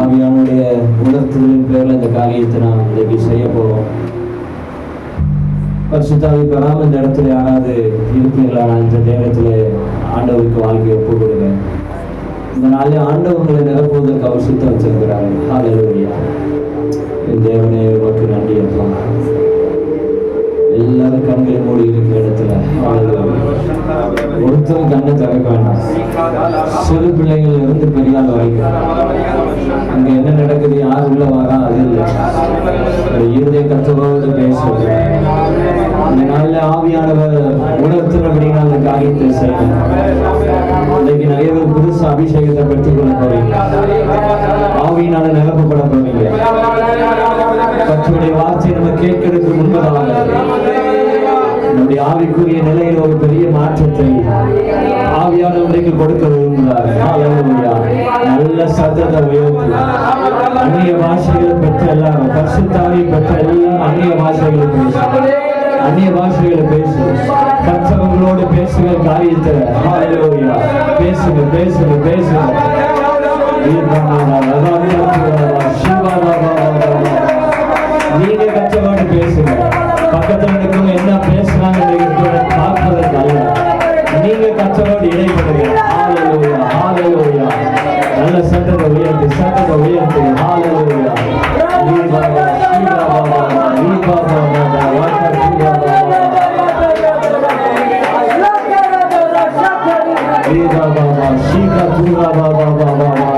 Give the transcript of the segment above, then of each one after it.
ஆவியானுடைய உணர்த்துதலின் பேரில் இந்த காரியத்தை நாம் இன்றைக்கு செய்ய போகிறோம். பரிசுத்தாவி பெறாமல் இந்த இடத்துல யாராவது இருப்பீங்களா? நான் இந்த நேரத்தில் ஆண்டவருக்கு வாழ்க்கை ஒப்பு கொடுங்க. இந்த நாளில் ஆண்டவர்களை நிரப்புவதற்கு அவர் சுத்தம் வச்சிருக்கிறார்கள். ஹல்லேலூயா. என் தேவனே உமக்கு நன்றி அப்பா. எல்லாரும் கண்களை மூடி இருக்கிற இடத்துல ஒருத்தரும் கண்ணை திறக்க வேண்டாம். சிறு பிள்ளைகள் இருந்து பெரியால் வரைக்கும் அங்க என்ன நடக்குது, யார் உள்ள வரா அது இல்லை. இருதய கத்தரோடு பேசுவது இந்த நாளில் ஆவியானவர் உணர்த்தினபடினா அந்த காரியத்தை செய்யணும். இன்னைக்கு நிறைய பேர் புதுசு அபிஷேகத்தை பெற்றுக் கொள்ள போறீங்க. ஆவியினால நிரப்பப்பட போறீங்க. கர்த்தருடைய வார்த்தையை நம்ம கேட்கிறதுக்கு முன்பதாக நம்முடைய ஆவிக்குரிய நிலையில் ஒரு பெரிய மாற்றத்தை ஆவியானவருக்கு கொடுக்க விரும்புகிறார். நல்ல சத்தத்தை உயர்த்தி அந்நிய பாஷைகளை பெற்ற எல்லாரும், பரிசுத்தாவியை பெற்ற எல்லாம் அந்நிய பாஷைகளை பேசும். அந்நிய பாஷைகளை பேசும். கர்த்தவங்களோடு பேசுகிற காரியத்தை பேசுங்க பேசுங்க பேசுங்க. நீங்க கர்த்தரோடு பேசுங்க. பக்கத்துல இருக்கவங்க என்ன பேசுறாங்க பார்ப்பதற்கு அல்ல, நீங்க கர்த்தரோடு இடைப்படுங்க. ஹல்லேலூயா ஹல்லேலூயா. நல்ல சத்தத்தை உயர்த்தி சத்தத்தை உயர்த்தி ஹல்லேலூயா. நீபாபா நீபாபா நீபாபா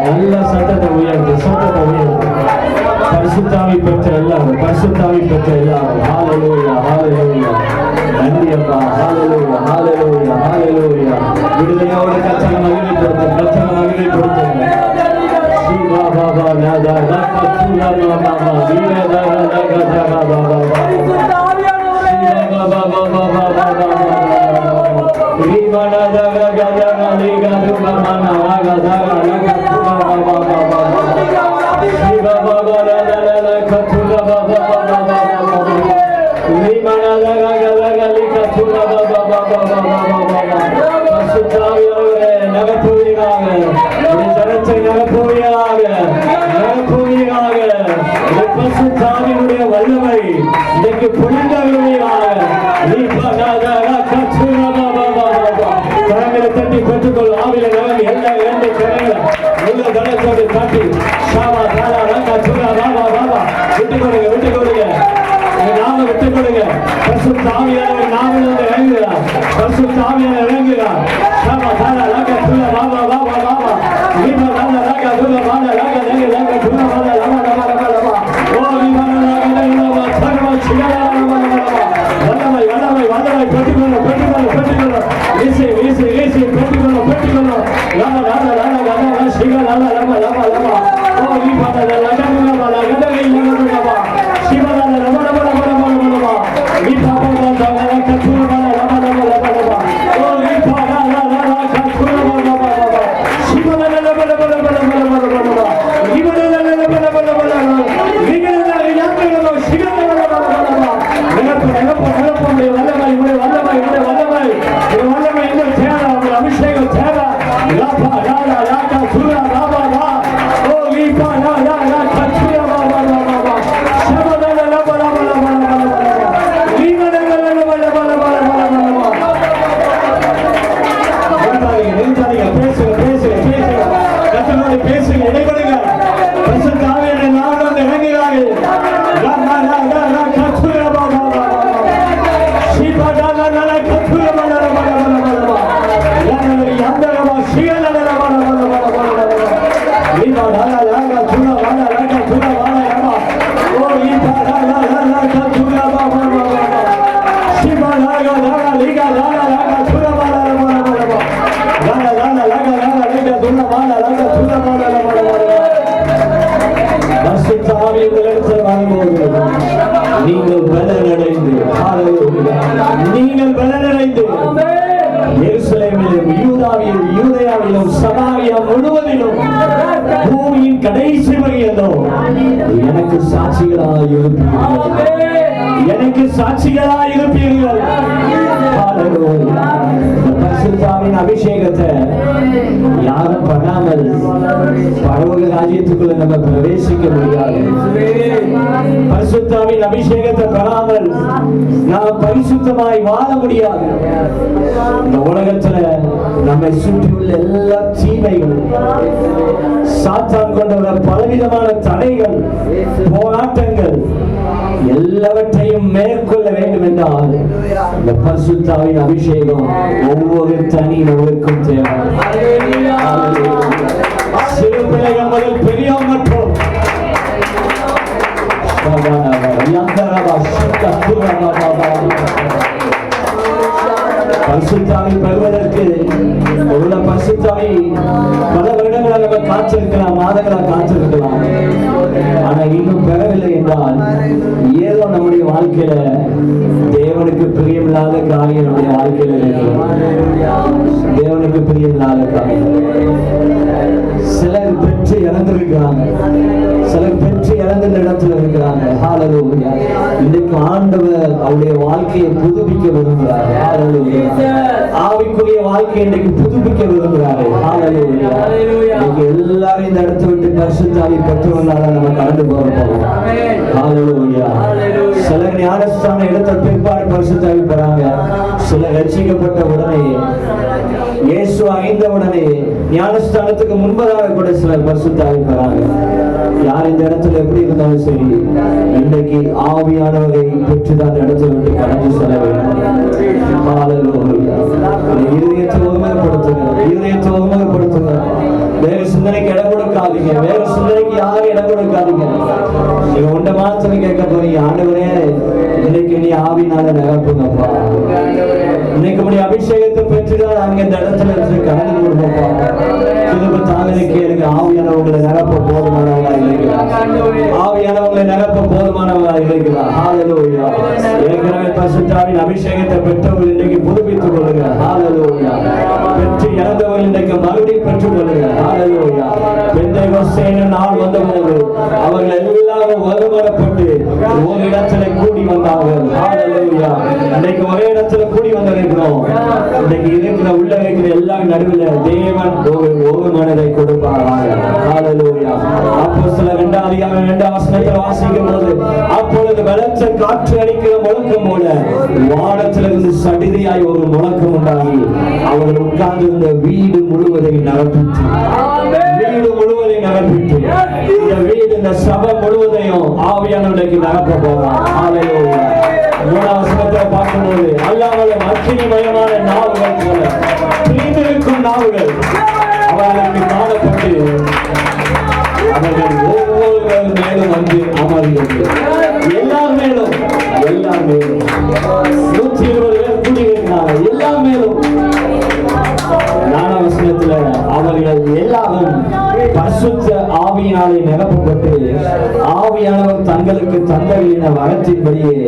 நல்ல சத்தத்தை உயர்த்தி சத்தத்தை உயர்த்தி. பரிசுத்தாவி பெற்ற எல்லாரும், பரிசுத்தாவி பெற்ற எல்லாரும் ஹல்லேலூயா ஹல்லேலூயா. நன்றி அப்பா. ஹல்லேலூயா ஹல்லேலூயா ஹல்லேலூயா. விடுதலையோடு கர்த்தரை மகிமைப்படுத்த கர்த்தரை மகிமைப்படுத்துங்க. சீபா பாபா நாதா லக்க துலா பாபா வீரதா லக்க ஜகா பாபா சீபா பாபா பாபா பாபா ரீவானா ஜகா ஜகா லிகா துபா மனா வாகா ஜகா லக்க துலா பாபா பாபா சீபா பாபா நாதா லக்க துலா பாபா பாபா ரீவானா ஜகா ஜகா லிகா துலா பாபா பாபா பாபா. பரிசுத்தாவியானவரே நகர்த்துவீராக, இந்த ஜனத்தை நகர்த்துவீராக நகர்த்துவீராக. பரிசுத்தாவினுடைய வல்லமை இன்றைக்கு பொழிந்தவீராக. கரங்களை தட்டி பெற்றுக்கொள். ஆவில நகர்ந்து எல்லா இரண்டு கரங்களை உள்ள கணத்தோடு காட்டி ஷாவா தாரா ரங்கா சுரா பாபா பாபா விட்டுக் கொடுங்க விட்டுக் கொடுங்க. நாம விட்டுக் கொடுங்க. பரிசுத்தாவியானவர் நாம இறங்குகிறார். பரிசுத்தாவியானவர் இறங்குகிறார். ஷாவா தாரா ரங்கா சுரா பாபா பாபா பாபா வீபா தாரா ரங்கா சுரா பாபா ரங்கா ரங்கா ரங்கா சுரா பாபா லமா லமா லமா லமா. ஓ வீபா ரங்கா லமா சர்வ சிகா லமா லமா லமா. வல்லமை வல்லமை வல்லமை பெற்றுக்கொள்ள பெற்றுக்கொள்ள பெற்றுக்கொள்ள. வீசி வீசி வீசி பெற்றுக்கொள்ள பெற்றுக்கொள்ள. லமா லமா லமா லமா சிகா லமா லமா லமா லமா. ஓ வீபா தாரா ரங்கா லமா லமா லமா லமா. சிவா தாரா லமா லமா லமா லமா லமா. வீபா தாரா ரங்கா சுரா பாபா லமா லமா லமா லமா. ஓ வீபா தாரா ரங்கா சுரா பாபா பாபா சிவா லமா லமா லமா லமா லமா லமா. வீபா லமா லமா லமா லமா லமா. வீகா தாரா யாத்திரோ சிகா லமா லமா லமா. நிரப்பு நிரப்பு நிரப்பு. வல்லமை வல்லமை வல்லமை வல்லமை இந்த தேவ அபிஷேகம் தேவ. லாபா லாலா லாகா சுரா பாபா பா. ஓ வீபா லா லா லா கச்சுரா பாபா பாபா. சிவா லமா லமா லமா லமா லமா. வீகா லமா லமா லமா லமா லமா. நின்றாதீங்க பேசுங்க பேசுங்க பேசுங்க. கர்த்தரோடு பேசுங்க இடைபடுங்க. பரிசுத்தாவியானவர் நாமம் வந்து இறங்குகிறார்கள். லா லா லா லா லா கச்சுரா பாபா பாபா. சிவா லா லா லா கச்சுரா பாபா பாபா பாபா. யானவரி யாந்தரமா சியா லா லா லா லா லா லா. வீபா லா லா லா கச்சுரா பாபா லா கச்சுரா பாபா பாபா. ஓ வீபா லா லா லா கச்சுரா பாபா பாபா. சிவா லா லா லா லிகா லா லா லா கச்சுரா பாபா பாபா பாபா. லா லா லா லா லா லிகா துன்னா பாபா லா கச்சுரா பாபா பாபா பாபா. பரிசுத்தாவி உங்களிடத்தில் வரும்போது நீங்கள் பலனடைந்து நீங்கள் பலனடைந்து எருசலேமிலும் யூதாவிலும் யூதேயாவிலும் சமாரியா முழுவதிலும் பூமியின் கடைசி வரையிலும் எனக்கு சாட்சிகளாக இருப்பீர்கள். எனக்கு சாட்சிகளாய் இருப்பீர்கள். பரிசுத்தாவின் அபிஷேகத்தை யாரும் பண்ணாமல் பரலோக ராஜ்யத்துக்குள்ள நம்ம பிரவேசிக்க முடியாது. பரிசுத்தாவின் அபிஷேகத்தை பெறாமல் நாம் பரிசுத்தமாய் வாழ முடியாது. இந்த உலகத்துல நம்மை சுற்றியுள்ள எல்லா தீமைகள், சாத்தான் கொண்ட பலவிதமான தடைகள், போராட்டங்கள் எல்லாவற்றையும் மேற்கொள்ள வேண்டும் என்றால் இந்த பரிசுத்தாவின் அபிஷேகம் ஒவ்வொரு தனி நபருக்கும் தேவை. சிறு பிள்ளைகள் முதல் பெரியோர் மற்றும் பரிசுத்தாவை பெறுவதற்கு உள்ள பரிசுத்தாவை பல வருடங்களாக நம்ம காத்திருக்கலாம், மாதங்களாக காத்திருக்கலாம். ஆனா இன்னும் பெறவில்லை என்றால் ஏதோ நம்முடைய வாழ்க்கையில தேவனுக்கு பிரியமில்லாத காரியம் நம்முடைய வாழ்க்கையில தேவனுக்கு பிரியமில்லாத காரியம். சிலர் பெற்று இறந்திருக்கிறாங்க, சிலர் பெற்று இறந்த இடத்துல இருக்கிறாங்க. ஹல்லேலூயா. இன்னைக்கு ஆண்டவர் அவருடைய வாழ்க்கையை புதுப்பிக்க விரும்புகிறார். ஹல்லேலூயா. ஆவிக்குரிய வாழ்க்கையை இன்னைக்கு புதுப்பிக்க விரும்புகிறாரு. ஹல்லேலூயா. இன்னைக்கு எல்லாரும் இந்த இடத்தை விட்டு பரிசுத்தாவி பெற்றவர்களால நம்ம கடந்து போறோம். ஹல்லேலூயா. சிலர் ஞானஸ்தானம் எடுத்த பிற்பாடு பரிசுத்தாவி பெறாங்க. சிலர் ரட்சிக்கப்பட்ட உடனே, இயேசு அறிந்த உடனே, ஞானஸ்தானத்துக்கு முன்பதாக கூட சிலர் பரிசுத்தாவி பெறாங்க. யார் இந்த இடத்துல எப்படி இருந்தாலும் சரி, இன்றைக்கு ஆவியானவரை பெற்றுதான் இடத்துல விட்டு கடந்து செல்ல வேண்டும். இருதயத்தை ஒருமுகப்படுத்துங்க, இருதயத்தை ஒருமுகப்படுத்துங்க. வேற சிந்தனைக்கு இடம் கொடுக்காதீங்க, வேற சிந்தனைக்கு யாரும் இடம் கொடுக்காதீங்க. நீங்க ஒன்றை மாத்திரம் கேட்க போறீங்க, ஆண்டவரே இன்னைக்கு நீ ஆவினால நிரப்புங்கப்பா. இன்னைக்கு உடைய அபிஷேகத்தை பெற்றுதான் அங்க இந்த இடத்துல கடந்து கொடுப்போம்ப்பா. திரும்ப தாங்களே கேளுங்க, ஆவியானவங்களை நிரப்ப போதுமானவங்களா இல்லைங்களா? ஆவியானவங்களை நிரப்ப போதுமானவங்களா இல்லைங்களா? ஹல்லேலூயா. ஏற்கனவே பரிசுத்தாவின் அபிஷேகத்தை பெற்றவர்கள் இன்னைக்கு புதுப்பித்துக் கொள்ளுங்க. ஹல்லேலூயா. பெற்று இறந்தவர்கள் இன்னைக்கு மறுபடியும் பெற்றுக் கொள்ளுங்க. ஹல்லேலூயா. பெந்தேகோஸ்தே நாள் வந்தபோது அவர்கள் எல்லாரும் ஒருமனப்பட்டு ஒரு இடத்துல கூடி வந்தார்கள். ஹல்லேலூயா. இன்னைக்கு ஒரே இடத்துல கூடி வந்திருக்கிறோம். இன்னைக்கு இருக்கிற உள்ள இருக்கிற எல்லாரும் நடுவில் தேவன் ஒரு மனதை கொடுப்பாராக. ஹல்லேலூயா. அப்போஸ்தலர் 2 அதிகாரம் 2 வசனத்தை வாசிக்கும் போது, அப்பொழுது பலத்த காற்று அடிக்கிற முழக்கம் போல வானத்திலிருந்து சடிதியாய் ஒரு முழக்கம் உண்டாகி அவர்கள் உட்கார்ந்திருந்த வீடு முழுவதை நிரப்பிற்று. வீடு முழுவதை நிரப்பிற்று. இந்த வீடு, இந்த சபை முழுவதையும் ஆவியானவருக்கு நிரப்ப போறார். ஹல்லேலூயா. 3 வசனத்தை பார்க்கும்போது, அல்லாமலும் அக்கினிமயமான நாவுகள் போல பிரிந்திருக்கும் நாவுகள் அவர்களுக்கு காணப்பட்டு அவர்கள் ஒவ்வொருவர் மேலும் வந்து அமர்ந்தது. எல்லார் மேலும், எல்லார் மேலும் 120 பேர் கூடியிருக்கிறாங்க. எல்லா மேலும் 4 வசனத்துல அவர்கள் எல்லாரும் பரிசுத்த ஆவியினாலே நிரப்பப்பட்டு ஆவியானவர் தங்களுக்கு தந்தளின வரத்தின்படியே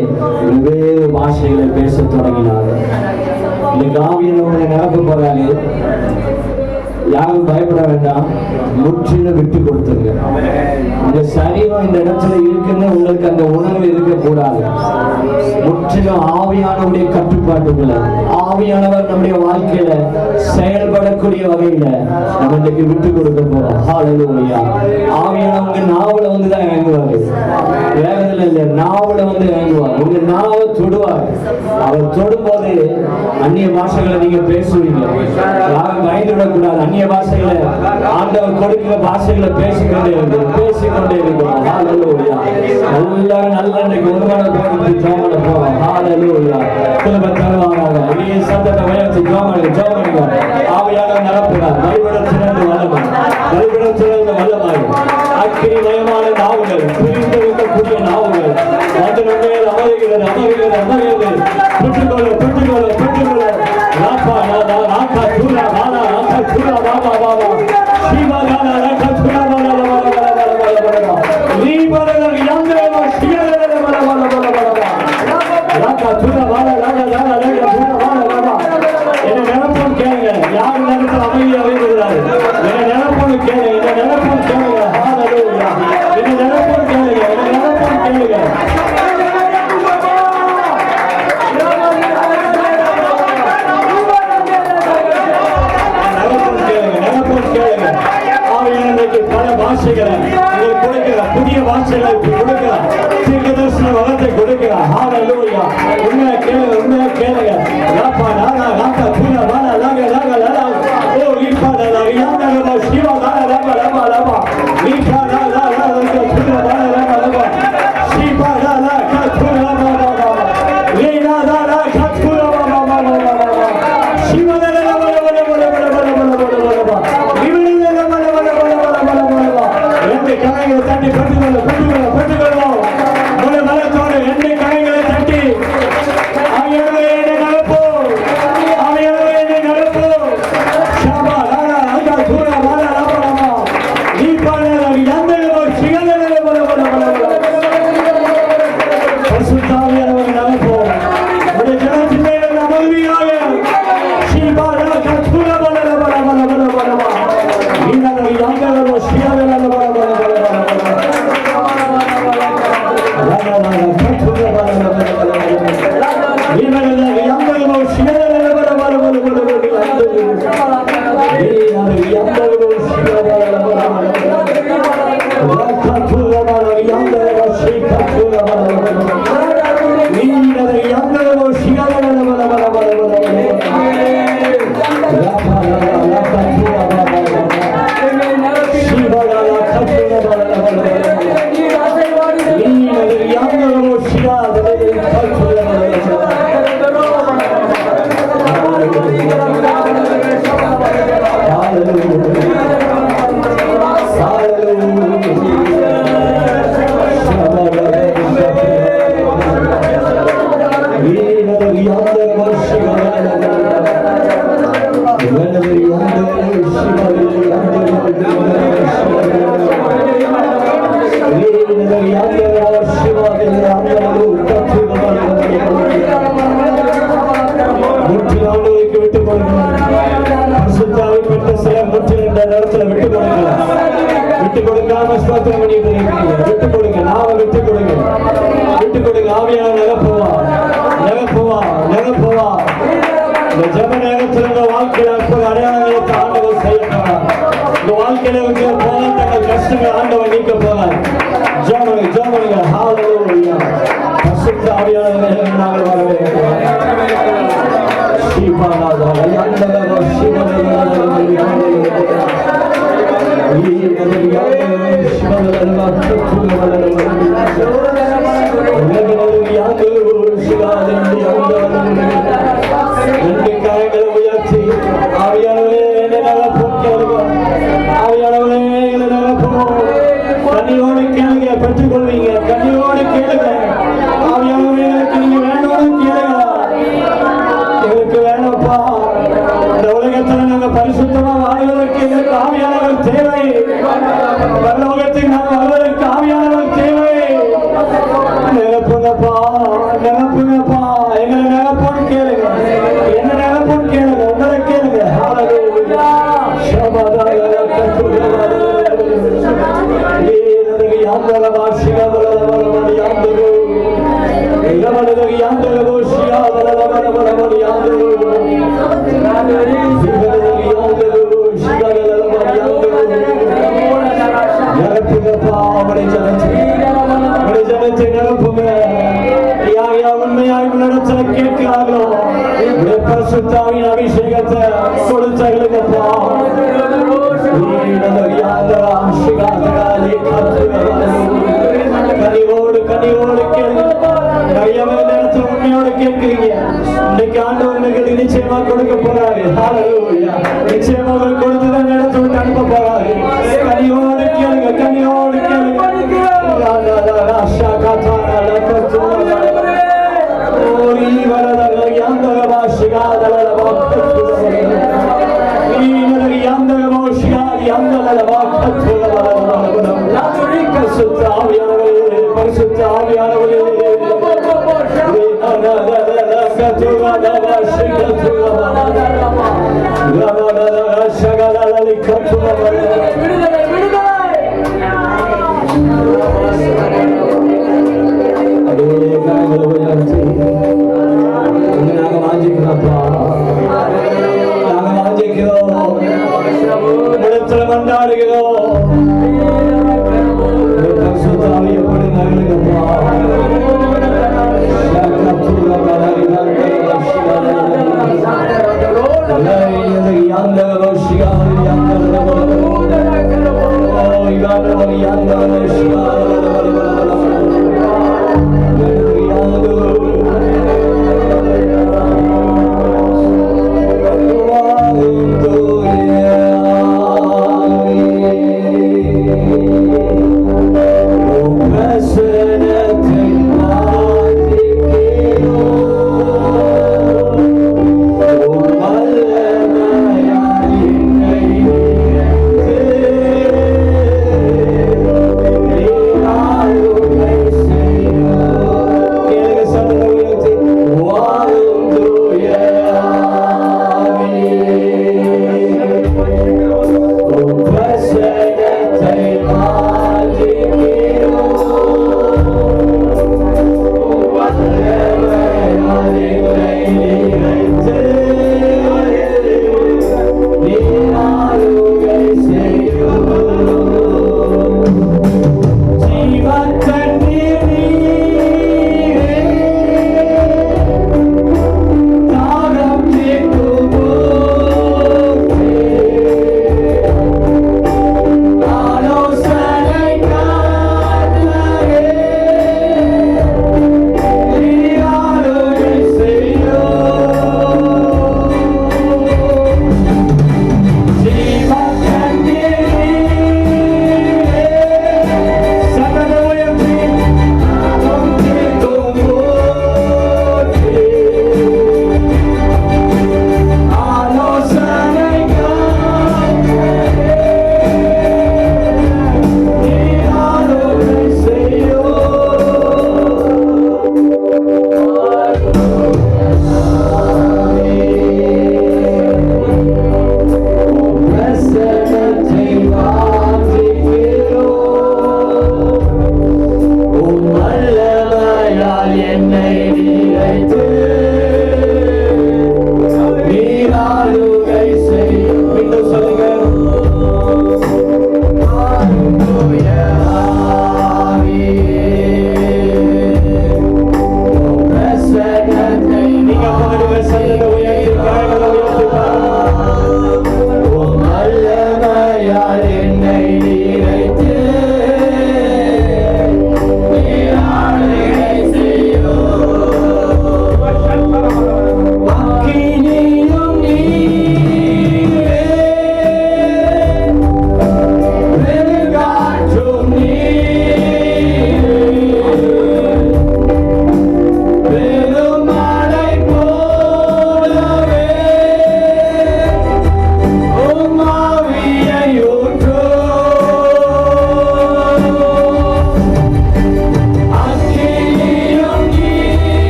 வெவ்வேறு பாஷைகளை பேசத் தொடங்கினார்கள். இன்னைக்கு ஆவியானவரை நிரப்ப போறாங்க. யாரும் பயப்பட வேண்டாம், முற்றிலும் விட்டு கொடுத்துங்க. இந்த சரீரம் இந்த இடத்துல இருக்குன்னு உங்களுக்கு அந்த உணர்வு இருக்கக்கூடாது. முற்றிலும் ஆவியானவருடைய கட்டுப்பாட்டுகளை, ஆவியானவர் நம்முடைய வாழ்க்கையில செயல்படக்கூடிய வகையில நம்ம இன்னைக்கு விட்டு கொடுக்க போறோம். ஹல்லேலூயா. ஆவியானவங்க நாவல வந்துதான் இறங்குவாரு, வேகத்துல இல்ல, நாவல வந்து இறங்குவார். உங்க நாவ தொடுவார். அவர் தொடும்போது அந்நிய பாஷைகளை நீங்க பேசுவீங்க. யாரும் பயந்து விடக்கூடாது. அந்நிய பாஷைகளை, ஆண்டவர் கொடுக்கிற பாஷைகளை பேசிக்கொண்டே இருக்கிறோம். ஹல்லேலூயா. எல்லாரும் நல்ல இன்னைக்கு ஒருமான போறது ஜோமன போறோம். ஹல்லேலூயா. திரும்ப தருவாங்க. நீ சத்தத்தை உயர்த்தி ஜோமனுங்க. ஆவியானவர் நிரப்புகிறார். பலிபீடத்திலிருந்து வல்லமை, பலிபீடத்திலிருந்து வல்லமை, அக்கினிமயமான நாவுகள், புரிந்திருக்கக்கூடிய நாவுகள் வந்து நம்ம அமருகிறது, அமருகிறது, அமருகிறது. பெற்றுக்கொள்ள, பெற்றுக்கொள்ள, பெற்றுக்கொள்ள. ராப்பா ராதா ராக்கா சூரா பாலா ராக்கா சூரா பாபா பாபா சீமா ராதா ராக்கா சூரா பாலா பாலா பாலா பாலா பாலா ரீபரக யந்திரமா சியரல பாலா பாலா பாலா பாலா ராக்கா சூரா பாலா ராதா ராதா ராக்கா சூரா பாலா பாலா. என்ன நினைப்போம் கேளுங்க. யார் நினைத்து அமைதியாக இருக்கிறார்? என்ன நினைப்போம் கேளுங்க. என்ன நினைப்போம் கேளுங்க. ஹல்லேலூயா. பாஷைகளை உங்களுக்கு கொடுக்கிறார், புதிய பாஷைகளை கொடுக்கிறார், தீர்க்கதரிசன வரத்தை கொடுக்கிறார். ஹல்லேலூயா. உண்மையா கேளுங்க, உண்மையா கேளுங்க. ராப்பா நானா ராப்பா தூனா வானா லாக லாக லாலா ஓ ஈப்பா லாலா யானா லபா ஷிவா லாலா லபா லபா லபா ஈப்பா லாலா லாலா தூனா வானா லபா லபா ஷிவா லாலா கத்துனா லபா லபா லீனா லாலா கத்துனா லபா லபா லபா ஷிவா லாலா லபா லபா லபா லபா லபா இவனே லபா லபா லபா லபா லபா ரெண்டு கரங்களை தட்டி பட்டுகளோ ஒரு மரத்தோடு ரெண்டு கரங்களை தட்டி ஆவியானவரே என்னை நிரப்பு, ஆவியானவரே என்னை நிரப்பு. ஷபா லாலா அங்கா தூரா வாலா லபா லபா ஈப்பா லாலா யந்தலோ சிகலலோ பல பல பல பரிசுத்த ஆவியானவரே நிரப்பு. உடைய ஜனத்தின் மேல் அமைதியாக ஷிபா லாலா கத்துனா பல பல பல பல பல பல ஈனலோ யந்தலோ சிகலலோ பல பல பல கொண்டாடுகிறோம்.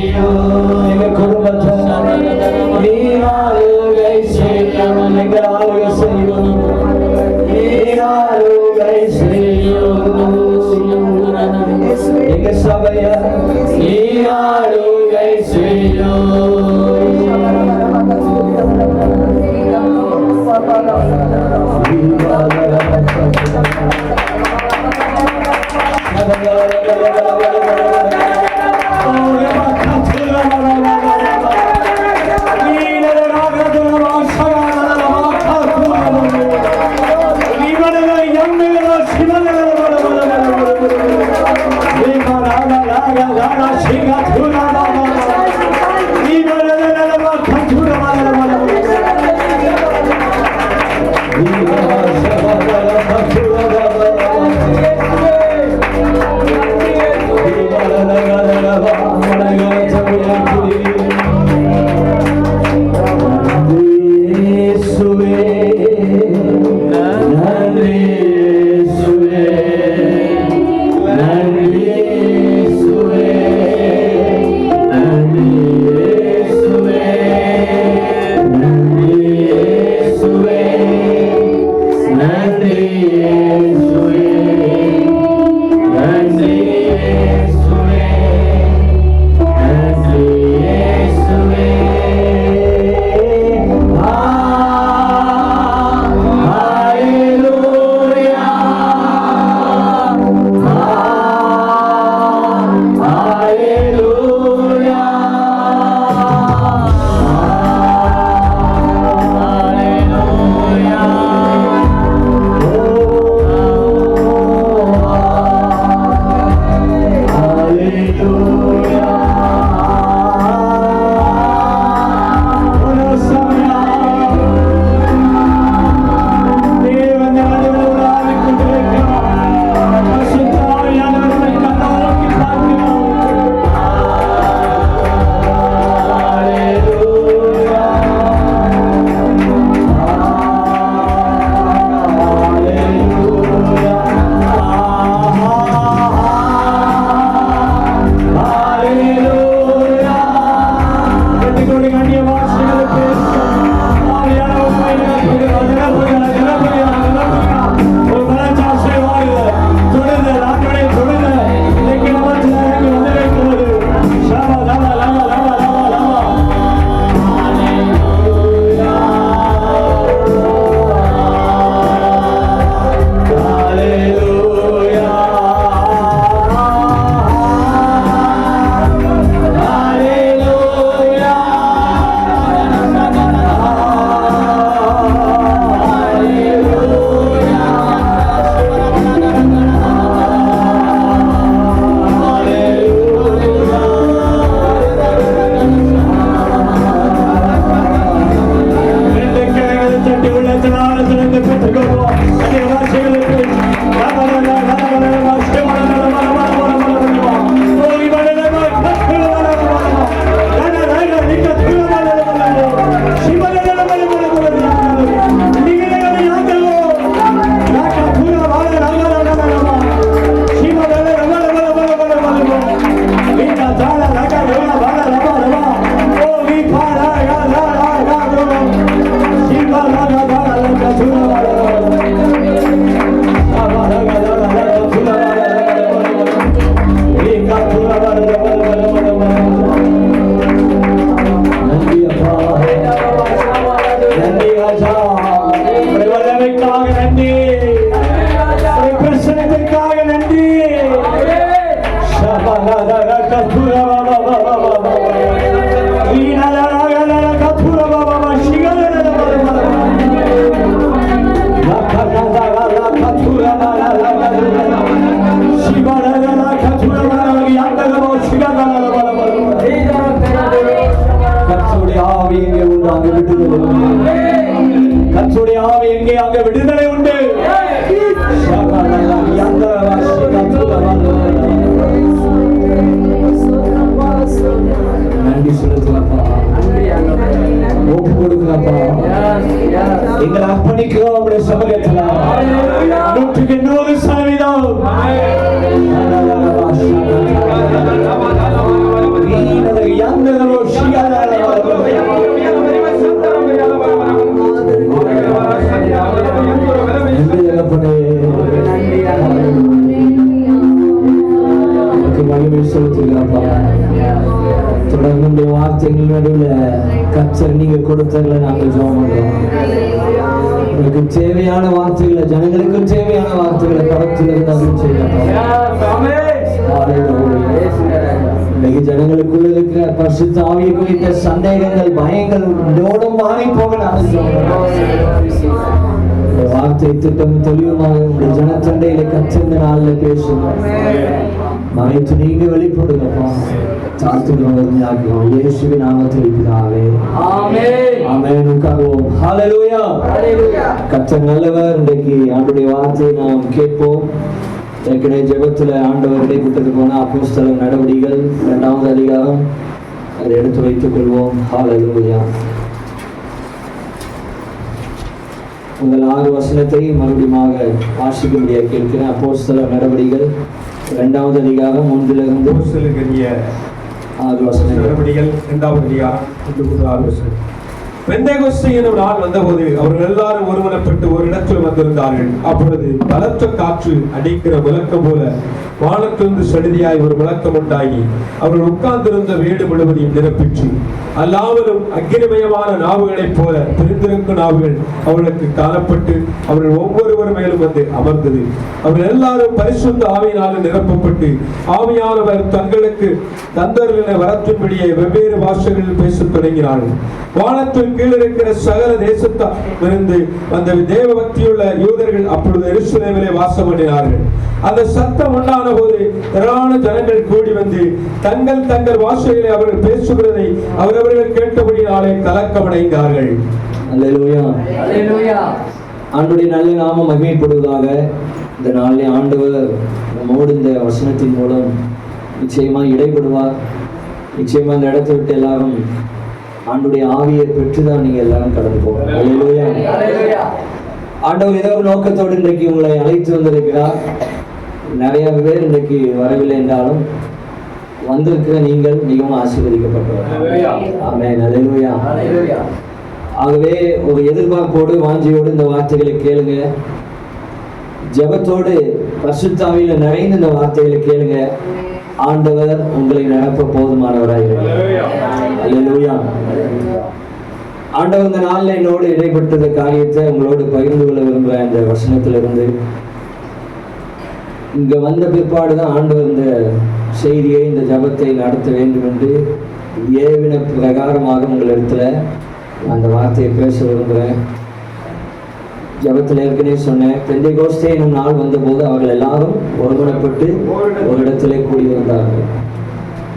செய்யும் எங்க குடும்பத்தை நீர் ஆளுகை செய்யும் எங்க ஆளுகை செய்யும் நீர் ஆளுகை செய்யும் எங்க சபைய நீர் ஆளுகை செய்யும் கர்த்தருடைய ஆவி எங்கே அங்கே விடுதலை உண்டு. நன்றி செலுத்துறப்பா, ஒப்பு கொடுக்குறப்பா, எங்களை அர்ப்பணிக்கிறோம் உங்களுடைய சமூகத்தில் 100% கொடுங்கப்பா. தொடர்ந்து இந்த வார்த்தைகள் நடுவில் கர்த்தர் நீங்க கொடுத்தங்களை நாங்கள் ஜெபம் பண்றோம். உங்களுக்கு தேவையான வார்த்தைகளை, ஜனங்களுக்கு தேவையான வார்த்தைகளை பரத்திலிருந்து அருள் செய்யப்பா. இன்னைக்கு ஜனங்களுக்குள்ள இருக்கிற பரிசுத்த ஆவியை குறித்த சந்தேகங்கள், பயங்கள் இதோடும் மாறி போக வார்த்தை திட்டம் தெளிவுமாக உங்களுடைய ஜனத்தண்டையில கற்றிருந்த நாள்ல பேசுங்க. மறைத்து நீங்க வெளிப்படுங்கப்பா. தாழ்த்துகிறோம் இயேசுவின் நாமத்தில் பிதாவே, ஆமென். ஆமென். உட்காருவோம். ஹல்லேலூயா. கர்த்தர் நல்லவர். இன்றைக்கு ஆண்டவருடைய வார்த்தையை நாம் கேட்போம். ஏற்கனவே ஜெபத்துல ஆண்டவர் இடைப்பட்டது போன அப்போஸ்தலர் நடவடிக்கைகள் 2வது அதிகாரம் அதை எடுத்து வைத்துக் கொள்வோம். ஹல்லேலூயா. உங்கள் 6 வசனத்தை மறுபடியும் வாசிக்க முடியாது கேட்கிறேன். அப்போஸ்தலர் நடவடிக்கைகள் 2வது அதிகாரம் 1 6 வசனம். நடவடிக்கைகள் 2வது அதிகாரம் 1-6 வசனம். பெந்தேகோஸ்தே என்னும் நாள் வந்தபோது அவர்கள் எல்லாரும் ஒருமனப்பட்டு ஒரு இடத்தில் வந்திருந்தார்கள். அப்பொழுது பலத்த காற்று அடிக்கிற முழக்கம் போல வானத்திலிருந்து சடுதியாய் ஒரு முழக்கம் உண்டாகி அவர்கள் உட்கார்ந்திருந்த வீடு முழுவதையும் நிரப்பிற்று. அல்லாமலும் அக்கினிமயமான நாவுகளைப் போல பிரிந்திருக்கும் நாவுகள் அவர்களுக்கு காணப்பட்டு அவர்கள் ஒவ்வொருவர் மேலும் வந்து அமர்ந்தது. அவர்கள் எல்லாரும் பரிசுத்த ஆவியினாலும் நிரப்பப்பட்டு ஆவியானவர் தங்களுக்கு தந்தருளின வரத்தின்படியே வெவ்வேறு பாஷைகளில் பேசத் தொடங்கினார்கள். வானத்தில் கீழிருக்கிற சகல தேசத்திலிருந்து வந்த தேவ பக்தியுள்ள யூதர்கள் அப்பொழுது எருசலேமிலே வாசம் பண்ணினார்கள். அந்த சத்தம் உண்டான போது திரளான ஜனங்கள் கூடி வந்து தங்கள் தங்கள் பாஷையிலே அவர்கள் பேசுகிறதை அவரவர்கள் கேட்டபடியாலே கலக்கமடைந்தார்கள். அல்லேலூயா. அல்லேலூயா. ஆண்டவருடைய நல்ல நாமம் மகிமைப்படுவதாக. இந்த நாளிலே ஆண்டவர் நம்மோடு இந்த வசனத்தின் மூலம் நிச்சயமா இடைபடுவார். நிச்சயமா இந்த இடத்தை விட்டு எல்லாரும் ஆண்டவருடைய ஆவியை பெற்றுதான் நீங்க எல்லாரும் கடந்து போங்க. அல்லேலூயா. ஆண்டவர் ஏதோ ஒரு நோக்கத்தோடு இன்றைக்கு உங்களை அழைத்து வந்திருக்கிறார். நிறைய பேர் இன்றைக்கு வரவில்லை என்றாலும் வந்திருக்கிற நீங்கள் மிகவும் ஆசீர்வதிக்கப்பட்டவர். ஆமென். அல்லேலூயா. ஆகவே ஒரு எதிர்பார்ப்போடு வாஞ்சியோடு இந்த வார்த்தைகளை கேளுங்க. ஜெபத்தோடு பரிசுத்த ஆவியில நிறைந்த இந்த வார்த்தைகளை கேளுங்க. ஆண்டவர் உங்களை நிரப்ப போதுமானவராக இருக்கிறார். அல்லேலூயா. ஆண்டவர் இந்த நாளில் என்னோடு இடைப்பட்ட காரியத்தை உங்களோடு பகிர்ந்து கொள்ள விரும்புகிறேன். இந்த வசனத்திலிருந்து இங்க வந்த பிற்பாடுதான் ஆண்டவர் இந்த செய்தியை, இந்த ஜபத்தை நடத்த வேண்டும் என்று ஏவின பிரகாரமாக உங்களிடத்துல அந்த வார்த்தையை பேச விரும்புகிறேன். ஜபத்தில் ஏற்கனவே சொன்னேன், பெந்தேகோஸ்தே என்னும் நாள் வந்தபோது அவர்கள் எல்லாரும் ஒருமனப்பட்டு ஒரு இடத்திலே கூடி வந்தார்கள்.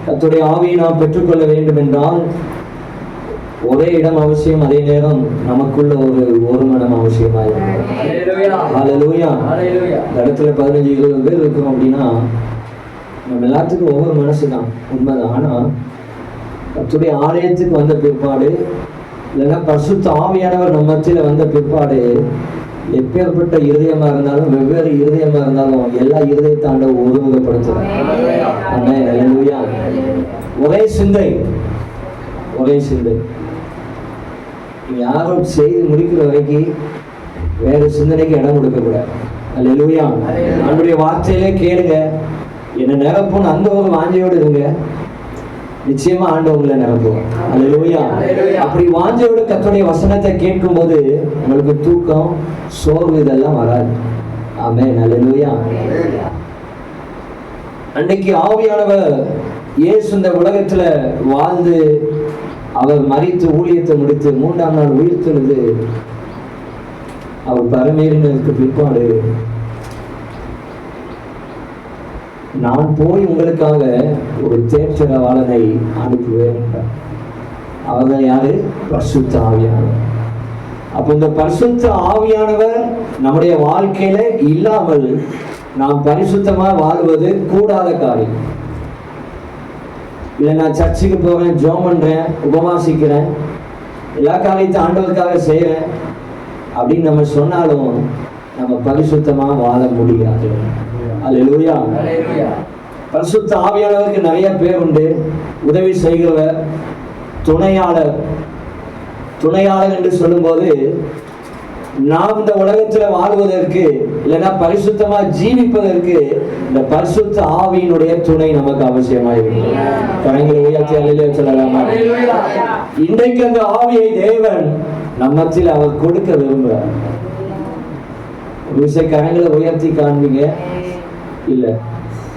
கர்த்தருடைய ஆவியை நாம் பெற்றுக்கொள்ள வேண்டும் என்றால் ஒரே இடம் அவசியம், அதே நேரம் நமக்குள்ள ஒரு மனம் அவசியமாயிருக்கும். ஹல்லேலூயா. இந்த இடத்துல 15-20 பேர் இருக்கிறோம் அப்படின்னா நம்ம எல்லாத்துக்கும் ஒவ்வொரு மனசு தான், உண்மைதான். ஆனா கர்த்தருடைய ஆலயத்துக்கு வந்த பிற்பாடு, இல்லைன்னா பரிசுத்த ஆவியானவர் நம்ம மத்தியில வந்த பிற்பாடு, எப்பேற்பட்ட இருதயமா இருந்தாலும், வெவ்வேறு இருதயமா இருந்தாலும் எல்லா இருதயத்தாண்ட ஒருமுகப்படுத்துறாங்க. அல்லேலூயா. ஒரே சிந்தை, ஒரே சிந்தை. யாரும் செய்து முடிக்கிற வரைக்கும் வேற சிந்தனைக்கு இடம் கொடுக்க கூடாது. அல்லேலூயா. ஆண்டவருடைய வார்த்தையிலே கேளுங்க. என்ன நிரப்புன்னு அந்த ஒரு வாஞ்சையோடு இருங்க. நிச்சயமா ஆண்டவர் உங்களை நிரப்புவார். அல்லேலூயா. அப்படி வாஞ்சையோடு கர்த்தருடைய வசனத்தை கேட்கும் போது உங்களுக்கு தூக்கம், சோர்வு இதெல்லாம் வராது. ஆமென். அல்லேலூயா. அன்னைக்கு ஆவியானவர் இயேசு இந்த உலகத்துல வாழ்ந்து அவர் மரித்து ஊழியத்தை முடித்து 3ஆம் நாள் உயிர்த்தெழுந்து அவர் பரமேறினதுக்கு பிற்பாடு, நான் போய் உங்களுக்காக ஒரு தேற்றரவாளனை அனுப்புவேன் என்றார். அவர்கள் யாரு? பரிசுத்த ஆவியானவர். அப்ப இந்த பரிசுத்த ஆவியானவர் நம்முடைய வாழ்க்கையில இல்லாமல் நாம் பரிசுத்தமா வாழ்வது கூடாத காரியம். இல்லை நான் சர்ச்சுக்கு போறேன், ஜெபம் பண்றேன், உபவாசிக்கிறேன், எல்லா காரியத்தை ஆண்டவருக்காக செய்யறேன் அப்படின்னு நம்ம சொன்னாலும் நம்ம பரிசுத்தமா வாழ முடியாது. அல்லேலூயா. பரிசுத்த ஆவியானவருக்கு நிறைய பேர் உண்டு. உதவி செய்கிறவர், துணையாளர். துணையாளர் என்று சொல்லும்போது நாம் இந்த உலகத்துல வாழ்வதற்கு இல்லைன்னா பரிசுத்தமா ஜீவிப்பதற்கு இந்த பரிசுத்த ஆவியினுடைய துணை நமக்கு அவசியமாயிருக்கு. கரங்களை உயர்த்தி அல்லேலூயா சொல்லலாமா? இன்றைக்கு அந்த ஆவியை தேவன் நம்மத்தில் அவர் கொடுக்க விரும்புகிறார். ஒரு விஷயம் கரங்களை உயர்த்தி காண்பீங்க. இல்ல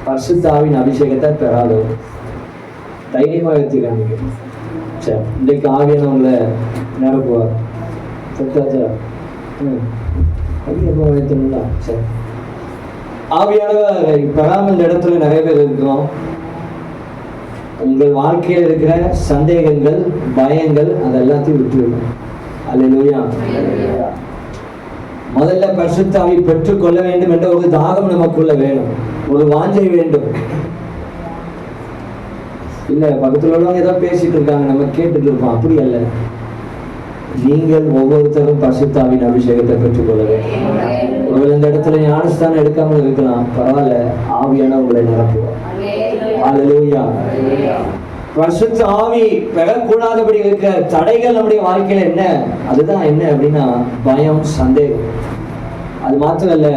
பரிசுத்த ஆவியின் அபிஷேகத்தை பெறாதவர் தைரியமா உயர்த்தி காண்பீங்க. சரி, இன்றைக்கு ஆவியானவங்களை நிரப்புவார். சரி, ஆவியானவர் பெறாமல் இந்த இடத்துல நிறைய பேர் இருக்கிறோம். உங்கள் வாழ்க்கையில் இருக்கிற சந்தேகங்கள், பயங்கள் அதெல்லாத்தையும் விட்டுவிடும். அல்லேலூயா. முதல்ல பரிசுத்த ஆவி பெற்றுக் கொள்ள வேண்டும் என்ற ஒரு தாகம் நமக்குள்ள வேணும், ஒரு வாஞ்சை வேண்டும். இல்ல பக்கத்துல உள்ளவங்க ஏதோ பேசிட்டு இருக்காங்க, நம்ம கேட்டுட்டு இருப்போம். அப்படி அல்ல, நீங்கள் ஒவ்வொருத்தரும் பரிசுத்த ஆவியின் அபிஷேகத்தை பெற்றுக்கொள்ள வேண்டும். ஒருவேளை இந்த இடத்துல ஞானஸ்தானம் எடுக்காமல் இருக்கலாம், பரவாயில்ல, ஆவியான உங்களை நிரப்புவார். அல்லேலூயா. பரிசுத்த ஆவி பெறக்கூடாதபடி இருக்க தடைகள் நம்முடைய வாழ்க்கையில என்ன? அதுதான் என்ன அப்படின்னா பயம், சந்தேகம். அது மாத்திரமல்ல,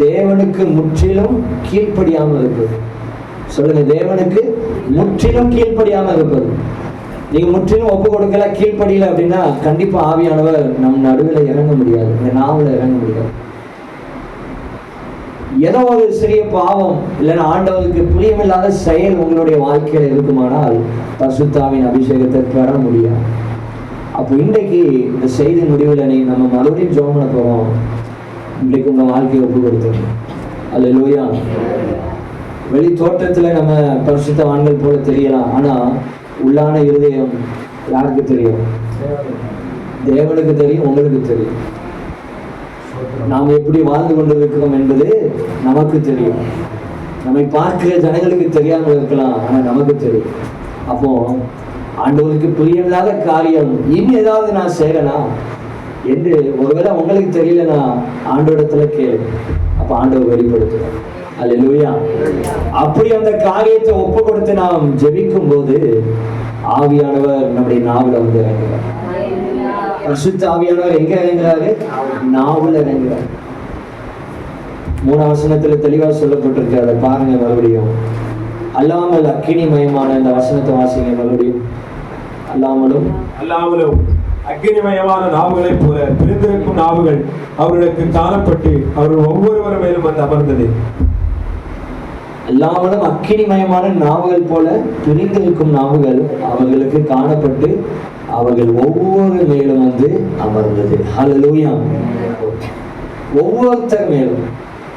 தேவனுக்கு முற்றிலும் கீழ்ப்படியாமல் இருப்பது. சொல்லுங்க, தேவனுக்கு முற்றிலும் கீழ்ப்படியாமல் இருப்பது. நீங்க முற்றிலும் ஒப்பு கொடுக்கல, கீழ்ப்படியல அப்படின்னா கண்டிப்பா ஆவியானவர் நம் நடுவில் இறங்க முடியாது, நாவல இறங்க முடியாது. ஏதோ ஒரு சிறிய பாவம் இல்லைன்னா ஆண்டவருக்கு பிரியமில்லாத செயல் உங்களுடைய வாழ்க்கையில இருக்குமானால் பரிசுத்த ஆவியின் அபிஷேகத்தை பெற முடியாது. அப்போ இன்றைக்கு இந்த செய்தி முடிவில் நம்ம மறுபடியும் ஜெபம் பண்ண போறோம். இன்றைக்கு உங்க வாழ்க்கையை ஒப்பு கொடுத்துருங்க. அல்லேலூயா. வெளி தோற்றத்துல நம்ம பரிசுத்தவான்கள் போல தெரியலாம், ஆனா உள்ளான இருதயம் யாருக்கு தெரியும்? தேவனுக்கு தெரியும், உங்களுக்கு தெரியும். நாம் எப்படி வாழ்ந்து கொண்டிருக்கிறோம் என்பது நமக்கு தெரியும். நம்மை பார்க்கிற ஜனங்களுக்கு தெரியாமல் இருக்கலாம், ஆனா நமக்கு தெரியும். அப்போ ஆண்டவருக்கு பிரியமில்லாத காரியம் இன்னும் ஏதாவது நான் செய்யலாம் என்று ஒருவேளை உங்களுக்கு தெரியலன்னா ஆண்டவரிடத்துல கேளு, அப்ப ஆண்டவர் வெளிப்படுத்துவார். அல்லேலூயா. அப்படி அந்த காரியத்தை ஒப்பு கொடுத்து நாம் ஜெபிக்கும் போது ஆவியானவர் நம்முடைய நாவல வந்து இறங்குறார். பரிசுத்த ஆவியானவர் எங்க இறங்குறாரு? நாவல இறங்குறார். 3ஆம் வசனத்துல தெளிவா சொல்லப்பட்டிருக்கு, அதை பாருங்க மறுபடியும். அல்லாமல் அக்கினிமயமான இந்த வசனத்தை வாசிங்க மறுபடியும். அல்லாமலும் அக்கினிமயமான நாவுகளைப் போல பிரிந்திருக்கும் நாவுகள் அவர்களுக்கு காணப்பட்டு அவர்கள் ஒவ்வொருவரும் மேலும் வந்து அமர்ந்தது. அல்லாமலும் அக்கினிமயமான நாவுகள் போல பிரிந்திருக்கும் நாவுகள் அவர்களுக்கு காணப்பட்டு அவர்கள் ஒவ்வொரு மேலும் வந்து அமர்ந்தது. அல்லேலூயா. ஒவ்வொருத்தர் மேலும்.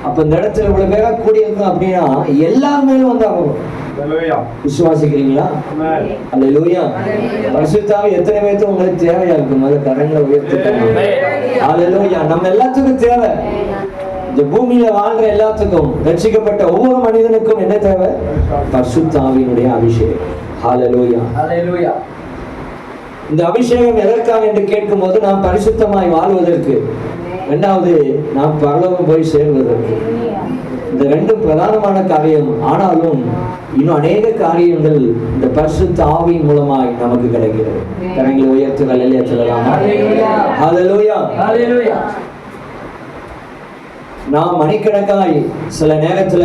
அப்ப இந்த இடத்துல இவ்வளவு பேரா கூடியிருக்கோம் அப்படின்னா எல்லார் மேலும் வந்து அமரும். விசுவாசிக்கிறீங்களா? அல்லேலூயா. பரிசுத்த ஆவி எத்தனை பேருக்கு உங்களுக்கு தேவையா இருக்கும்? அதை கரங்களை உயர்த்திட்டாங்க. அல்லேலூயா. நம்ம எல்லாத்துக்கும் தேவை. இந்த பூமியில வாழ்ற எல்லாத்துக்கும், ரட்சிக்கப்பட்ட ஒவ்வொரு மனிதனுக்கும் என்ன தேவை? பரிசுத்த ஆவியினுடைய அபிஷேகம். ஹல்லேலூயா. ஹல்லேலூயா. இந்த அபிஷேகம் எதற்காக என்று கேட்கும் போது நாம் பரிசுத்தமாய் வாழ்வதற்கு, இரண்டாவது நாம் பரலோகம் போய் சேர்வதற்கு. இந்த ரெண்டும் பிரதானமான காரியம். ஆனாலும் இன்னும் அநேக காரியங்கள் இந்த பரிசுத்த ஆவியின் மூலமாய் நமக்கு கிடைக்கிறது. கரங்களை உயர்த்தி அல்லேலூயா சொல்லலாமா? ஹல்லேலூயா. ஹல்லேலூயா. நாம் மணிக்கணக்காய் சில நேரத்துல